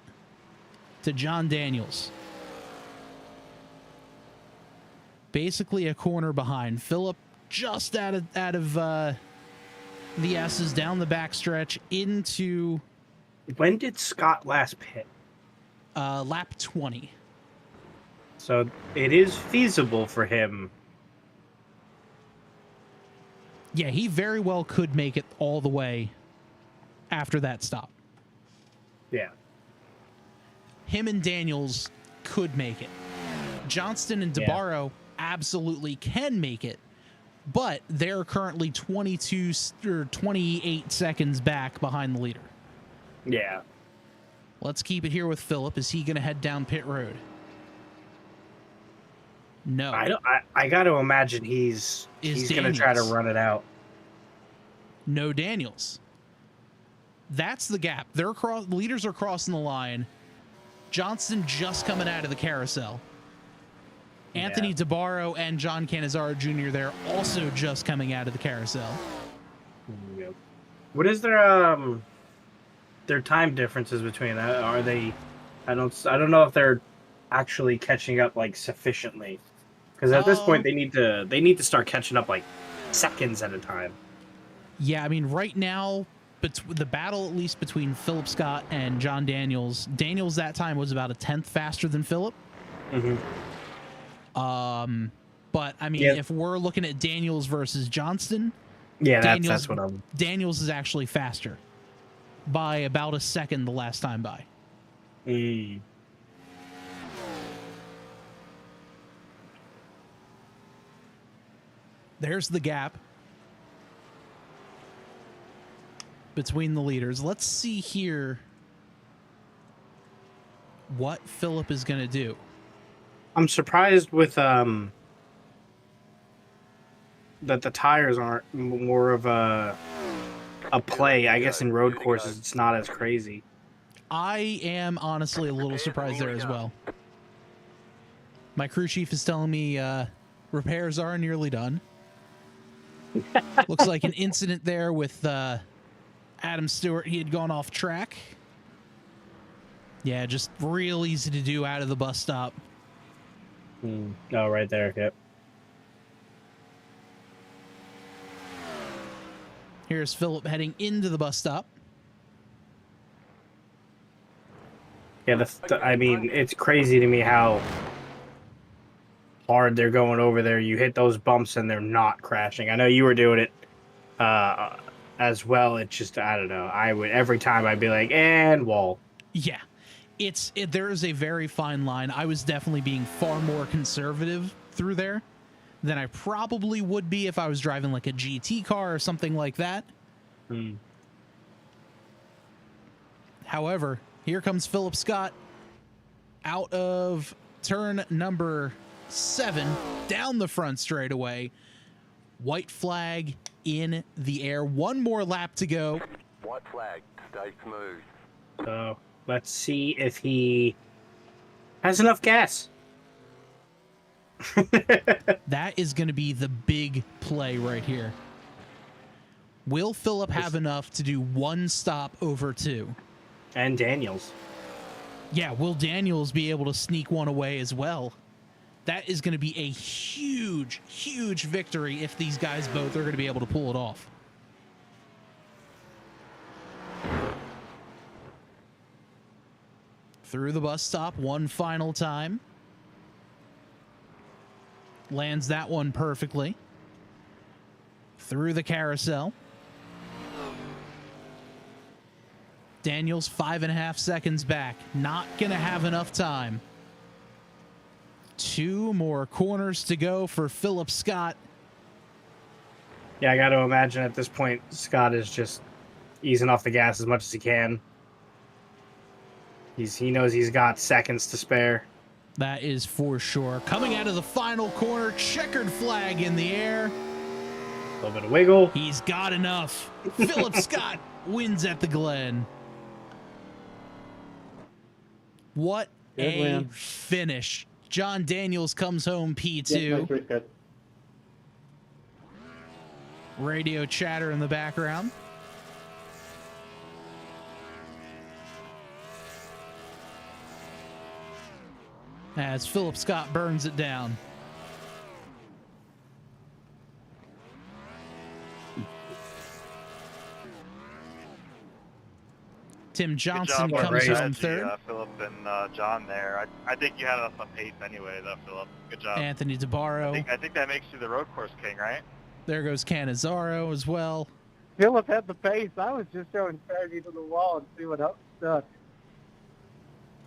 to John Daniels. Basically a corner behind. Philip just out of the S's down the backstretch into... When did Scott last pit? Lap 20. So it is feasible for him. Yeah, he very well could make it all the way after that stop. Yeah. Him and Daniels could make it. Johnston and DeBarro absolutely can make it, but they're currently 22 or 28 seconds back behind the leader. Yeah. Let's keep it here with Philip. Is he going to head down pit road? No. I got to imagine he's going to try to run it out. No Daniels. That's the gap. The leaders are crossing the line. Johnston just coming out of the carousel. Anthony DeBarro and John Canizaro Jr. there also just coming out of the carousel. Yep. What is their time differences between that? Are they? I don't know if they're actually catching up like sufficiently. Because at this point they need to start catching up like seconds at a time. Yeah, I mean right now, the battle at least between Philip Scott and John Daniels. Daniels that time was about a 10th faster than Philip. Mm-hmm. But I mean, if we're looking at Daniels versus Johnston, that's what I'm. Daniels is actually faster by about a second the last time by. There's the gap between the leaders. Let's see here what Philip is going to do. I'm surprised with that the tires aren't more of a play. I guess in road courses it's not as crazy. I am honestly a little surprised there as well. My crew chief is telling me repairs are nearly done. Looks like an incident there with Adam Stewart. He had gone off track. Yeah, just real easy to do out of the bus stop. Oh, right there. Yep. Here's Philip heading into the bus stop. Yeah, I mean, it's crazy to me how hard they're going over there. You hit those bumps and they're not crashing. I know you were doing it as well. It's just, I don't know. Every time I'd be like, and wall. Yeah. There is a very fine line. I was definitely being far more conservative through there than I probably would be if I was driving like a GT car or something like that. However, here comes Philip Scott out of turn number 7 down the front straightaway. White flag in the air. One more lap to go. White flag, stay smooth. So let's see if he has enough gas. That is going to be the big play right here. Will Philip have enough to do one stop over 2? And Daniels. Yeah, will Daniels be able to sneak one away as well? That is going to be a huge, huge victory if these guys both are going to be able to pull it off. Through the bus stop one final time. Lands that one perfectly. Through the carousel. Daniels 5.5 seconds back. Not going to have enough time. 2 more corners to go for Philip Scott. Yeah, I got to imagine at this point, Scott is just easing off the gas as much as he can. He knows he's got seconds to spare. That is for sure. Coming out of the final corner, checkered flag in the air. A little bit of wiggle. He's got enough. Philip Scott wins at the Glen. What a finish. John Daniels comes home P2. Yeah, Radio chatter in the background. As Philip Scott burns it down. Tim Johnson comes home third. Philip and John there. I think you had us on pace anyway, though, Philip. Good job. Anthony DeBarro. I think that makes you the road course king, right? There goes Canizaro as well. Philip had the pace. I was just throwing strategy to the wall and see what else stuck.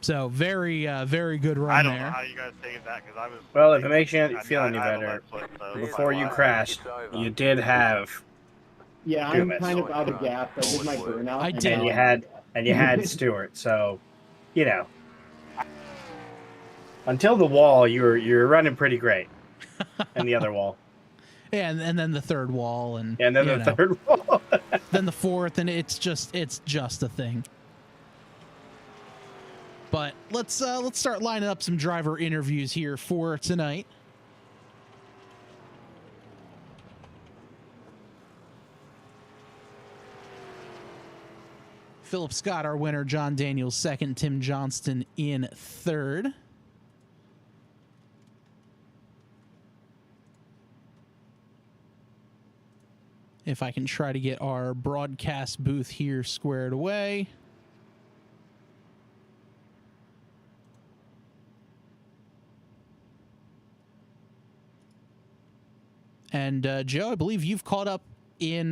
So very, very good run there. I don't know how you guys take that because I was. Well, if it makes you feel any better, before you crashed, you did have. Yeah, I'm kind of out of gas. I did my burnout. I did. And you had Stewart, so you know. Until the wall, you were running pretty great, and the other wall. Yeah, and then the third wall, and then the third wall, then the fourth, and it's just a thing. But let's start lining up some driver interviews here for tonight. Philip Scott, our winner. John Daniels second. Tim Johnston in third. If I can try to get our broadcast booth here squared away. And Joe, I believe you've caught up in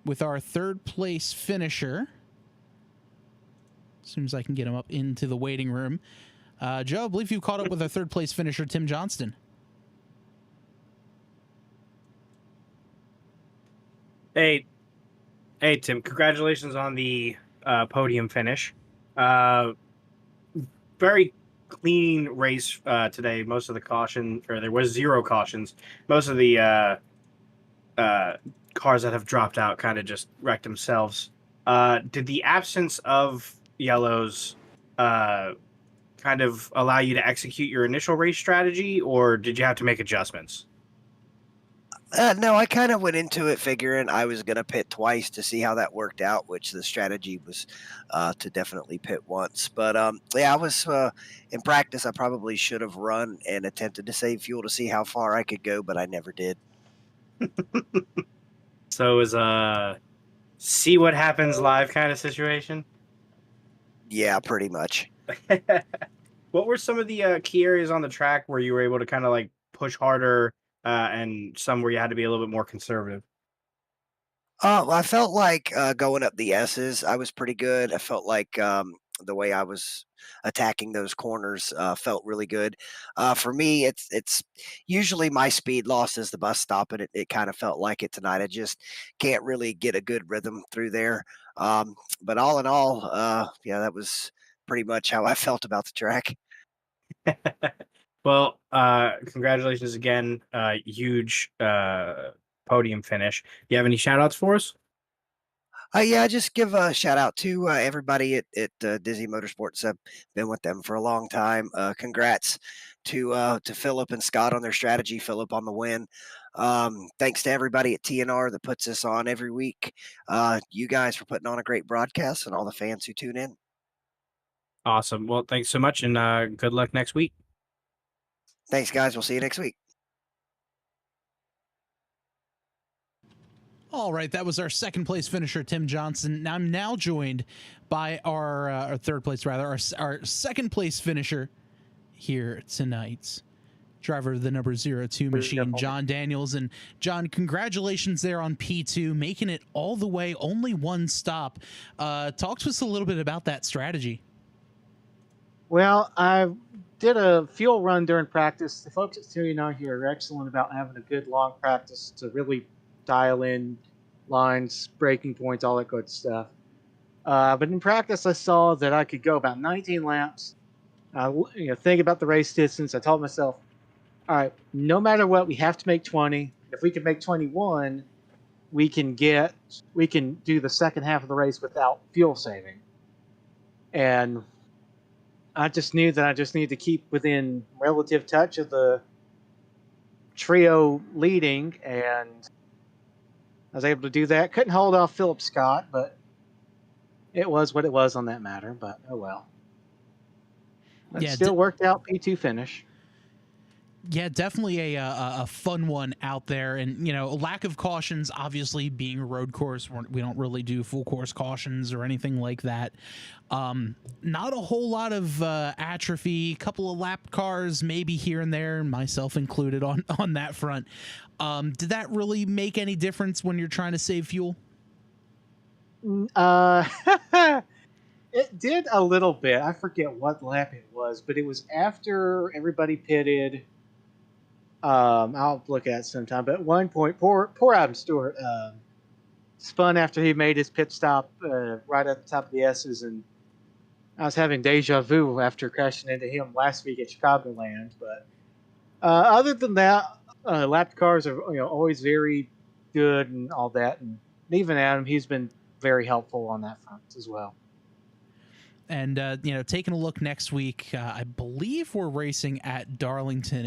with our third place finisher. As soon as I can get him up into the waiting room. Joe, I believe you caught up with our third place finisher, Tim Johnston. Hey, Tim, congratulations on the podium finish. Very clean race today. Most of the caution, or there was 0 cautions. Most of the cars that have dropped out kind of just wrecked themselves. Did the absence of yellows kind of allow you to execute your initial race strategy, or did you have to make adjustments? No, I kind of went into it figuring I was going to pit twice to see how that worked out, which the strategy was to definitely pit once. But yeah, I was in practice. I probably should have run and attempted to save fuel to see how far I could go, but I never did. So it was see what happens live kind of situation? Yeah, pretty much. What were some of the key areas on the track where you were able to kind of like push harder and some where you had to be a little bit more conservative? I felt like going up the S's, I was pretty good. I felt like the way I was attacking those corners felt really good. For me, it's usually my speed loss is the bus stop, and it kind of felt like it tonight. I just can't really get a good rhythm through there. But all in all, yeah, that was pretty much how I felt about the track. Well, congratulations again. Huge podium finish. Do you have any shout outs for us? Yeah, just give a shout out to everybody at Dizzy Motorsports. I've been with them for a long time. Congrats to Philip and Scott on their strategy. Philip on the win. Thanks to everybody at TNR that puts this on every week. You guys for putting on a great broadcast and all the fans who tune in. Awesome. Well, thanks so much, and good luck next week. Thanks, guys. We'll see you next week. All right, that was our second place finisher, Tim Johnson. Now I'm now joined by our third place, rather, our second place finisher here tonight, driver of the number 02 machine, John Daniels. And John, congratulations there on P2, making it all the way, only one stop. Talk to us a little bit about that strategy. Well, I did a fuel run during practice. The folks at 209 here are excellent about having a good long practice to really dial in lines, braking points, all that good stuff. But in practice, I saw that I could go about 19 laps. Think about the race distance. I told myself, all right, no matter what, we have to make 20. If we can make 21, we can do the second half of the race without fuel saving. And I just knew that I just need to keep within relative touch of the trio leading, and I was able to do that. Couldn't hold off Philip Scott, but it was what it was on that matter. But oh well. It still worked out. P2 finish. Yeah, definitely a fun one out there. And, a lack of cautions, obviously being a road course, we don't really do full course cautions or anything like that. Not a whole lot of atrophy, couple of lap cars, maybe here and there, myself included on that front. Did that really make any difference when you're trying to save fuel? It did a little bit. I forget what lap it was, but it was after everybody pitted. I'll look at it sometime. But at one point, poor Adam Stewart spun after he made his pit stop right at the top of the S's, and I was having deja vu after crashing into him last week at Chicagoland. But other than that, lap cars are always very good and all that, and even Adam, he's been very helpful on that front as well. And, taking a look next week, I believe we're racing at Darlington.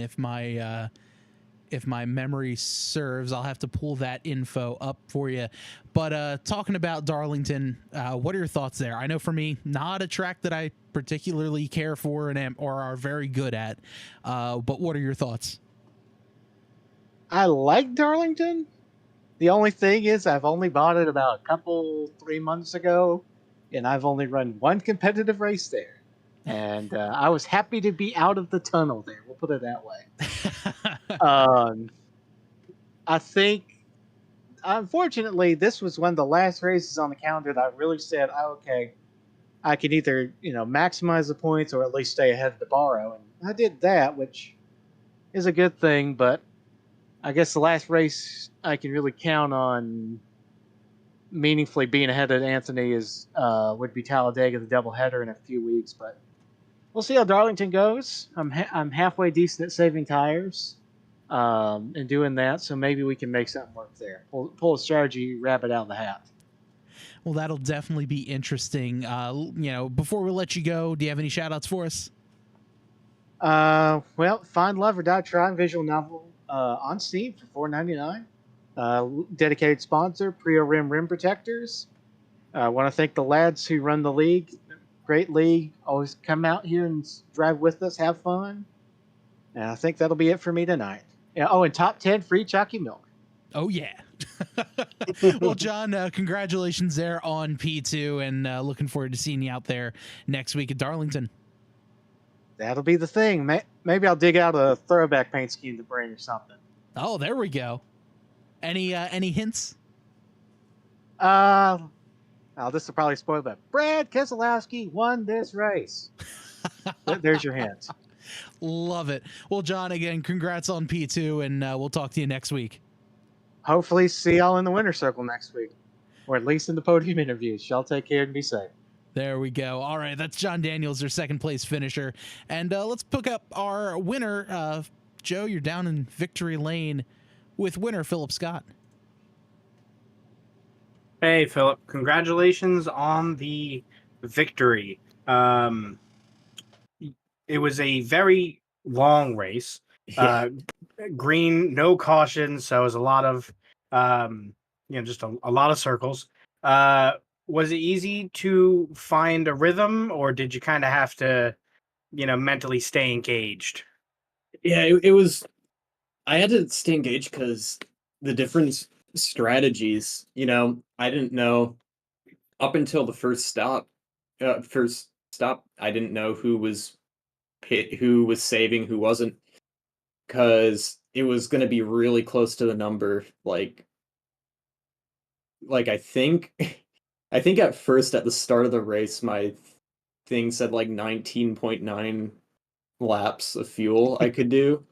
If my memory serves, I'll have to pull that info up for you. But talking about Darlington, what are your thoughts there? I know for me, not a track that I particularly care for or are very good at. But what are your thoughts? I like Darlington. The only thing is I've only bought it about 3 months ago, and I've only run one competitive race there. And I was happy to be out of the tunnel there. We'll put it that way. I think, unfortunately, this was one of the last races on the calendar that I really said, okay, I can either, maximize the points or at least stay ahead of the Barrow. And I did that, which is a good thing, but I guess the last race I can really count on meaningfully being ahead of Anthony would be Talladega, the doubleheader in a few weeks, but we'll see how Darlington goes. I'm halfway decent at saving tires and doing that, so maybe we can make something work there. Pull a strategy rabbit out of the hat. Well, that'll definitely be interesting. Before we let you go, do you have any shout-outs for us? Well, Find Love or Die Trying visual novel on Steam for $4.99. Dedicated sponsor, Prio Rim Protectors. I want to thank the lads who run the league. Great league. Always come out here and drive with us, have fun. And I think that'll be it for me tonight. Yeah. Oh, and top 10 free chalky milk. Oh, yeah. Well, John, congratulations there on P2, and looking forward to seeing you out there next week at Darlington. That'll be the thing. Maybe I'll dig out a throwback paint scheme to bring or something. Oh, there we go. Any hints? This will probably spoil that. Brad Keselowski won this race. There's your hint. Love it. Well, John, again, congrats on P2, and we'll talk to you next week. Hopefully see y'all in the winner's circle next week, or at least in the podium interviews. Y'all take care and be safe. There we go. All right, that's John Daniels, their second place finisher. And let's pick up our winner. Joe, you're down in victory lane with winner Philip Scott. Hey, Philip. Congratulations on the victory. It was a very long race. Green, no caution, so it was a lot of, just a lot of circles. Was it easy to find a rhythm, or did you kind of have to, mentally stay engaged? Yeah, it was. I had to stay engaged because the different strategies, I didn't know up until the first stop. I didn't know who was saving, who wasn't. because it was going to be really close to the number. Like I think I think at first at the start of the race my thing said like 19.9 laps of fuel I could do.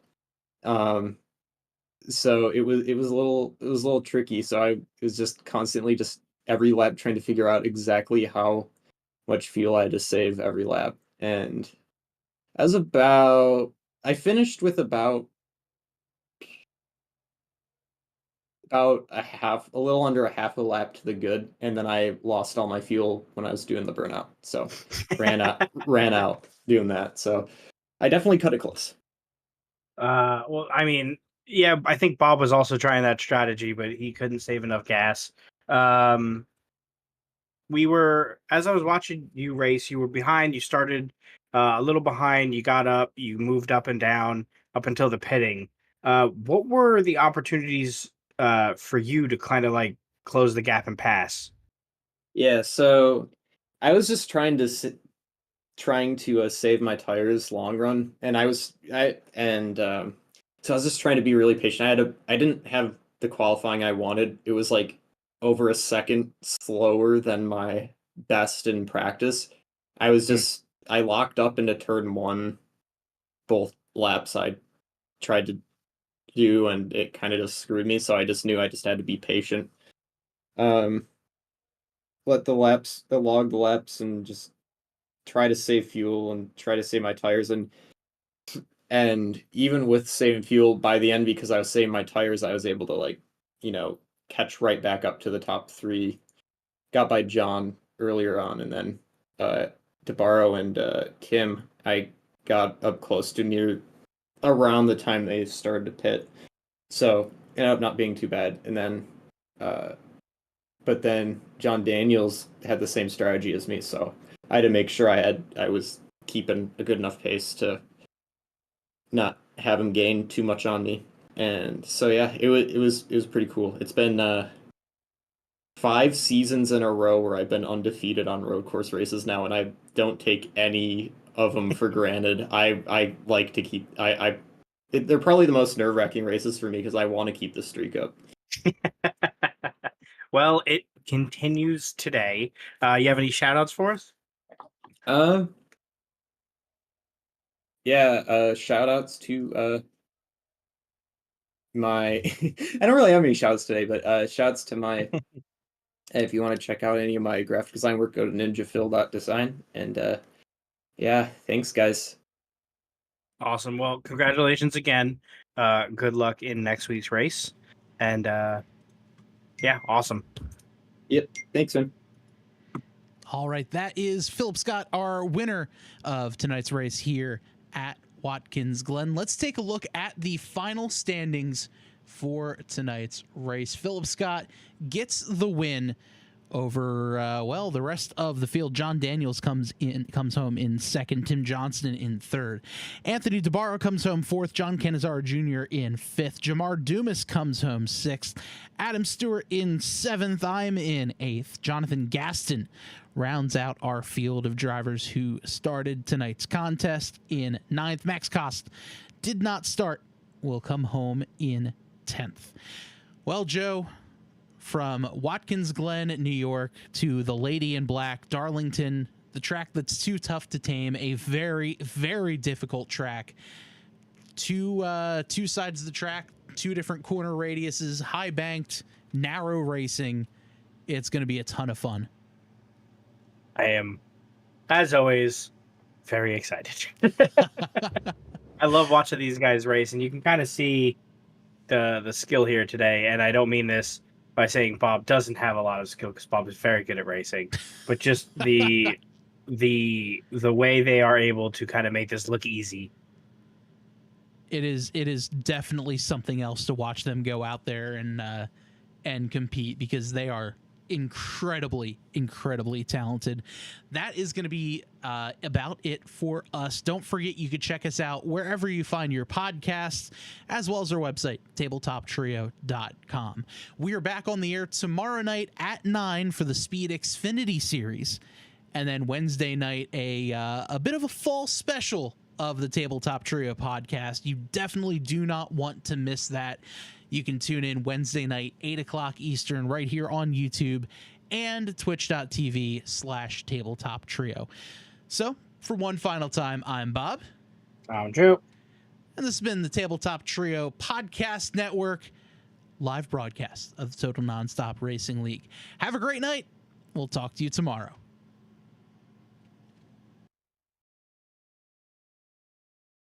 So it was a little tricky. So I was just constantly just every lap trying to figure out exactly how much fuel I had to save every lap. And I finished with about a little under a half a lap to the good, and then I lost all my fuel when I was doing the burnout. So ran out doing that. So I definitely cut it close. Well, I mean, yeah, I think Bob was also trying that strategy, but he couldn't save enough gas. As I was watching you race, you were behind. You started a little behind. You got up. You moved up and down up until the pitting. What were the opportunities for you to kind of like close the gap and pass? Yeah, so I was just trying to save my tires long run, and so I was just trying to be really patient. I didn't have the qualifying I wanted. It was like over a second slower than my best in practice. I locked up into turn 1 both laps I tried to do, and it kind of just screwed me, so I just knew I just had to be patient. Log the laps and just try to save fuel and try to save my tires, and even with saving fuel by the end, because I was saving my tires, I was able to catch right back up to the top 3. Got by John earlier on, and then DeBarro and Kim I got up close to near around the time they started to pit, so ended up not being too bad. And then but then John Daniels had the same strategy as me, so I had to make sure I was keeping a good enough pace to not have him gain too much on me. And so yeah, it was pretty cool. It's been 5 seasons in a row where I've been undefeated on road course races now, and I don't take any of them for granted. I like to keep they're probably the most nerve-wracking races for me because I want to keep the streak up. Well, it continues today. You have any shout-outs for us? Yeah, shout-outs to my I don't really have any shout-outs today, but shouts to my if you want to check out any of my graphic design work, go to ninjaphil.design. And yeah, thanks guys. Awesome. Well, congratulations again. Good luck in next week's race. And yeah, awesome. Yep, thanks, man. All right, that is Philip Scott, our winner of tonight's race here at Watkins Glen. Let's take a look at the final standings for tonight's race. Philip Scott gets the win over the rest of the field. John Daniels comes home in second. Tim Johnston in third. Anthony DeBarro comes home fourth. John Canizaro Jr. in fifth. Jamar Dumas comes home sixth. Adam Stewart in seventh. I'm in eighth. Jonathan Gaston rounds out our field of drivers who started tonight's contest in ninth. Max Cost did not start, will come home in 10th. Well, Joe, from Watkins Glen, New York, to the Lady in Black, Darlington, the track that's too tough to tame, a very, very difficult track. Two sides of the track, 2 different corner radiuses, high banked, narrow racing. It's going to be a ton of fun. I am, as always, very excited. I love watching these guys race, and you can kind of see the skill here today. And I don't mean this by saying Bob doesn't have a lot of skill, because Bob is very good at racing, but just the way they are able to kind of make this look easy. It is definitely something else to watch them go out there and compete, because they are incredibly talented. That is going to be about it for us. Don't forget, you could check us out wherever you find your podcasts, as well as our website, tabletoptrio.com. We are back on the air tomorrow night at 9 for the Speed Xfinity series, and then Wednesday night a bit of a fall special of the Tabletop Trio podcast. You definitely do not want to miss that. You can tune in Wednesday night, 8 o'clock Eastern, right here on YouTube and twitch.tv/Tabletop Trio. So, for one final time, I'm Bob. I'm Drew. And this has been the Tabletop Trio Podcast Network live broadcast of the Total Nonstop Racing League. Have a great night. We'll talk to you tomorrow.